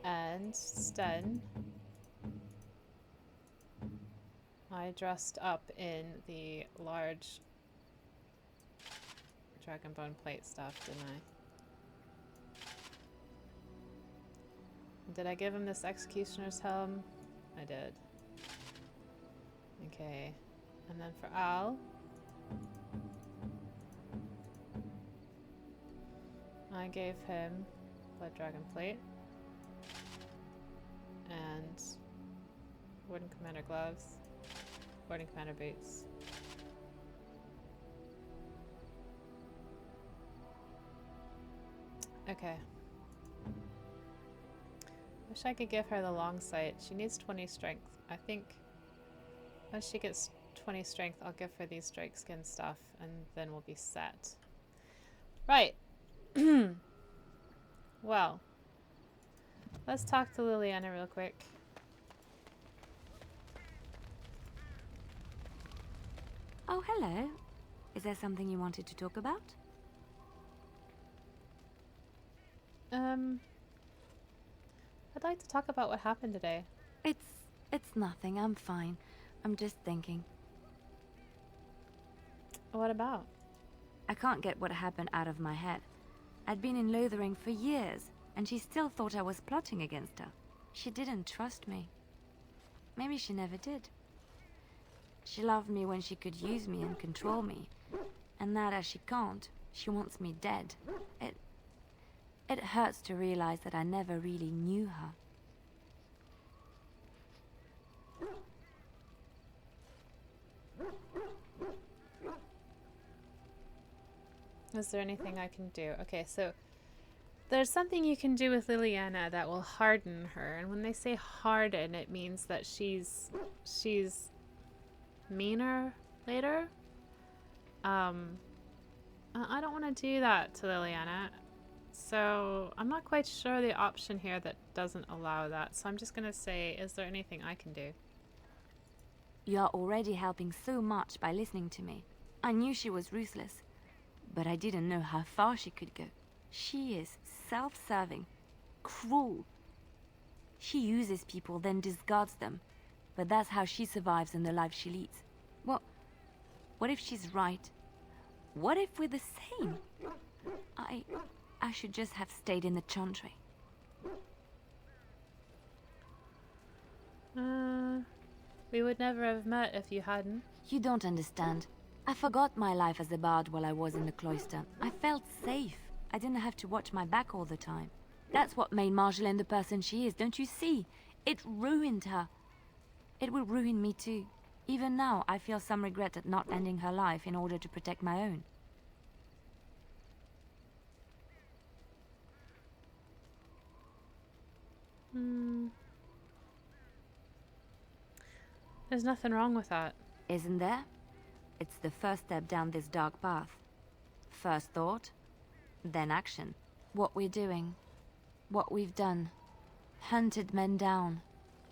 And Sten, I dressed up in the large dragonbone plate stuff, didn't I? Did I give him this executioner's helm? I did. Okay. And then for Al, I gave him blood dragon plate and wooden commander gloves, wooden commander boots. Okay. Wish I could give her the long sight. She needs 20 strength. I think once she gets 20 strength, I'll give her these strike skin stuff, and then we'll be set. Right. Well, let's talk to Liliana real quick. Oh, hello. Is there something you wanted to talk about? I'd like to talk about what happened today. It's nothing. I'm fine. I'm just thinking. What about? I can't get what happened out of my head. I'd been in Lothering for years, and she still thought I was plotting against her. She didn't trust me. Maybe she never did. She loved me when she could use me and control me. And now that she can't, she wants me dead. It hurts to realize that I never really knew her. Is there anything I can do? Okay, so there's something you can do with Liliana that will harden her. And when they say harden, it means that she's meaner later. I don't want to do that to Liliana. So I'm not quite sure the option here that doesn't allow that. So I'm just going to say, is there anything I can do? You are already helping so much by listening to me. I knew she was ruthless, but I didn't know how far she could go. She is self-serving, cruel. She uses people, then discards them. But that's how she survives in the life she leads. What if she's right? What if we're the same? I should just have stayed in the Chantry. We would never have met if you hadn't. You don't understand. I forgot my life as a bard while I was in the cloister. I felt safe. I didn't have to watch my back all the time. That's what made Marjolaine the person she is, don't you see? It ruined her. It will ruin me too. Even now, I feel some regret at not ending her life in order to protect my own. There's nothing wrong with that. Isn't there? It's the first step down this dark path. First thought, then action. What we're doing, what we've done. Hunted men down,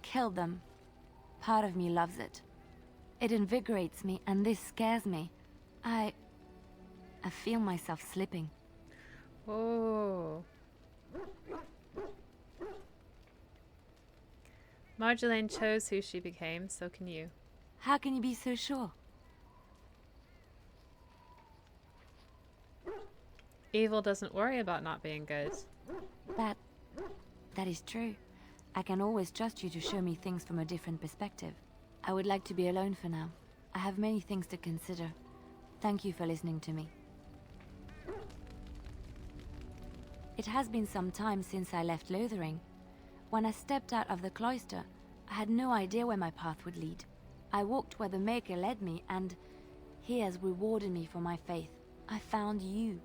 killed them. Part of me loves it. It invigorates me, and this scares me. I feel myself slipping. Oh. Marjolaine chose who she became, so can you. How can you be so sure? Evil doesn't worry about not being good. That is true. I can always trust you to show me things from a different perspective. I would like to be alone for now. I have many things to consider. Thank you for listening to me. It has been some time since I left Lothering. When I stepped out of the cloister, I had no idea where my path would lead. I walked where the Maker led me, and he has rewarded me for my faith. I found you.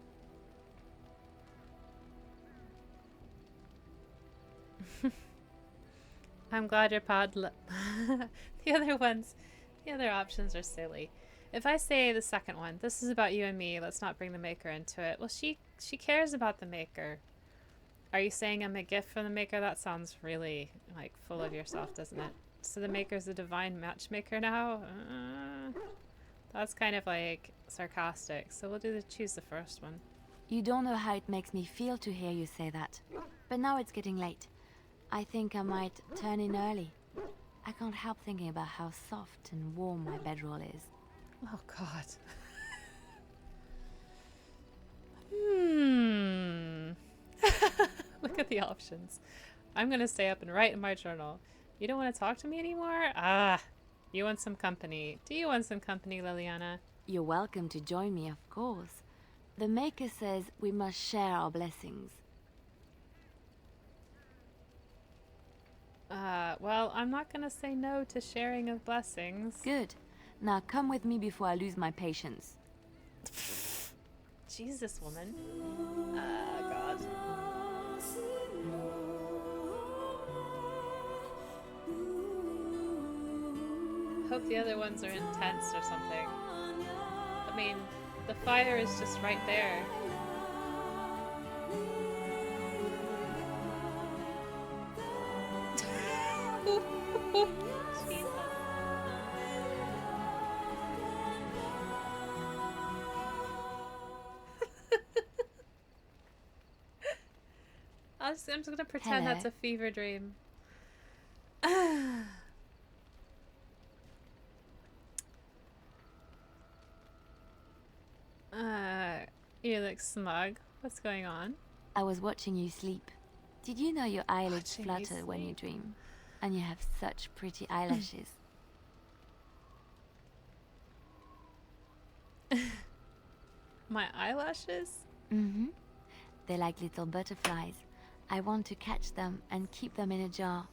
I'm glad your pod the other options are silly. If I say the second one, this is about you and me, let's not bring the Maker into it. Well, she cares about the Maker. Are you saying I'm a gift from the maker? That sounds really, like, full of yourself, doesn't it? So the maker's a divine matchmaker now? That's kind of, like, sarcastic. So we'll choose the first one. You don't know how it makes me feel to hear you say that. But now it's getting late. I think I might turn in early. I can't help thinking about how soft and warm my bedroll is. Oh, God. Look at the options. I'm gonna stay up and write in my journal. You don't want to talk to me anymore? Ah, you want some company. Do you want some company, Liliana? You're welcome to join me, of course. The Maker says we must share our blessings. Well, I'm not gonna say no to sharing of blessings. Good. Now come with me before I lose my patience. Jesus, woman. God. Hope the other ones are intense or something. I mean, the fire is just right there. I'm just gonna pretend that's a fever dream. You look smug. What's going on? I was watching you sleep. Did you know your eyelids flutter when you dream? And you have such pretty eyelashes. My eyelashes? Mm-hmm. They're like little butterflies. I want to catch them and keep them in a jar.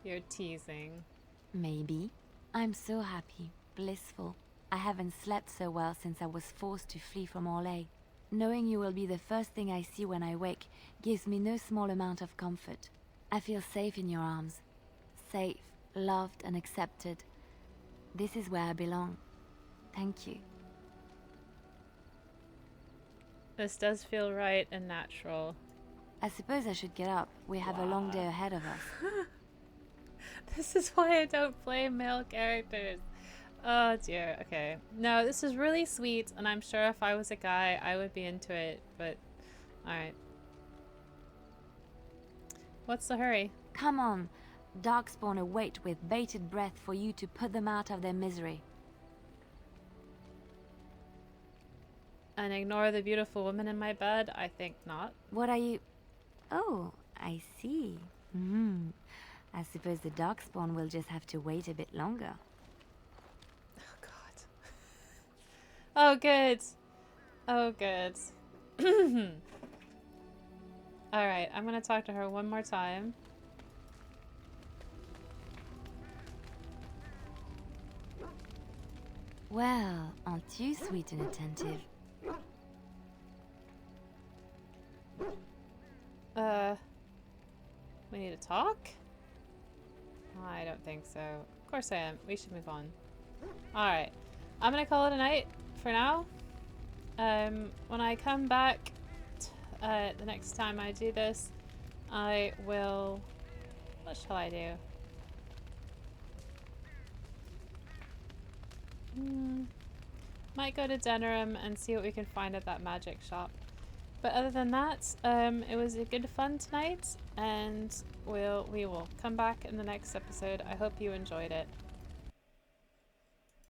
You're teasing. Maybe. I'm so happy, blissful. I haven't slept so well since I was forced to flee from Orlais. Knowing you will be the first thing I see when I wake gives me no small amount of comfort. I feel safe in your arms. Safe, loved and accepted. This is where I belong. Thank you. This does feel right and natural. I suppose I should get up. We have a long day ahead of us. This is why I don't play male characters. Oh dear, okay. No, this is really sweet, and I'm sure if I was a guy, I would be into it, but... Alright. What's the hurry? Come on. Darkspawn await with bated breath for you to put them out of their misery. And ignore the beautiful woman in my bed? I think not. What are you... Oh, I see. I suppose the Darkspawn will just have to wait a bit longer. Oh, good. Oh, good. Alright, I'm gonna talk to her one more time. Well, aren't you sweet and attentive? We need to talk? I don't think so. Of course I am. We should move on. Alright. I'm gonna call it a night for now. When I come back the next time I do this, I will... What shall I do? Might go to Denerim and see what we can find at that magic shop. But other than that, it was a good fun tonight, and we will come back in the next episode. I hope you enjoyed it.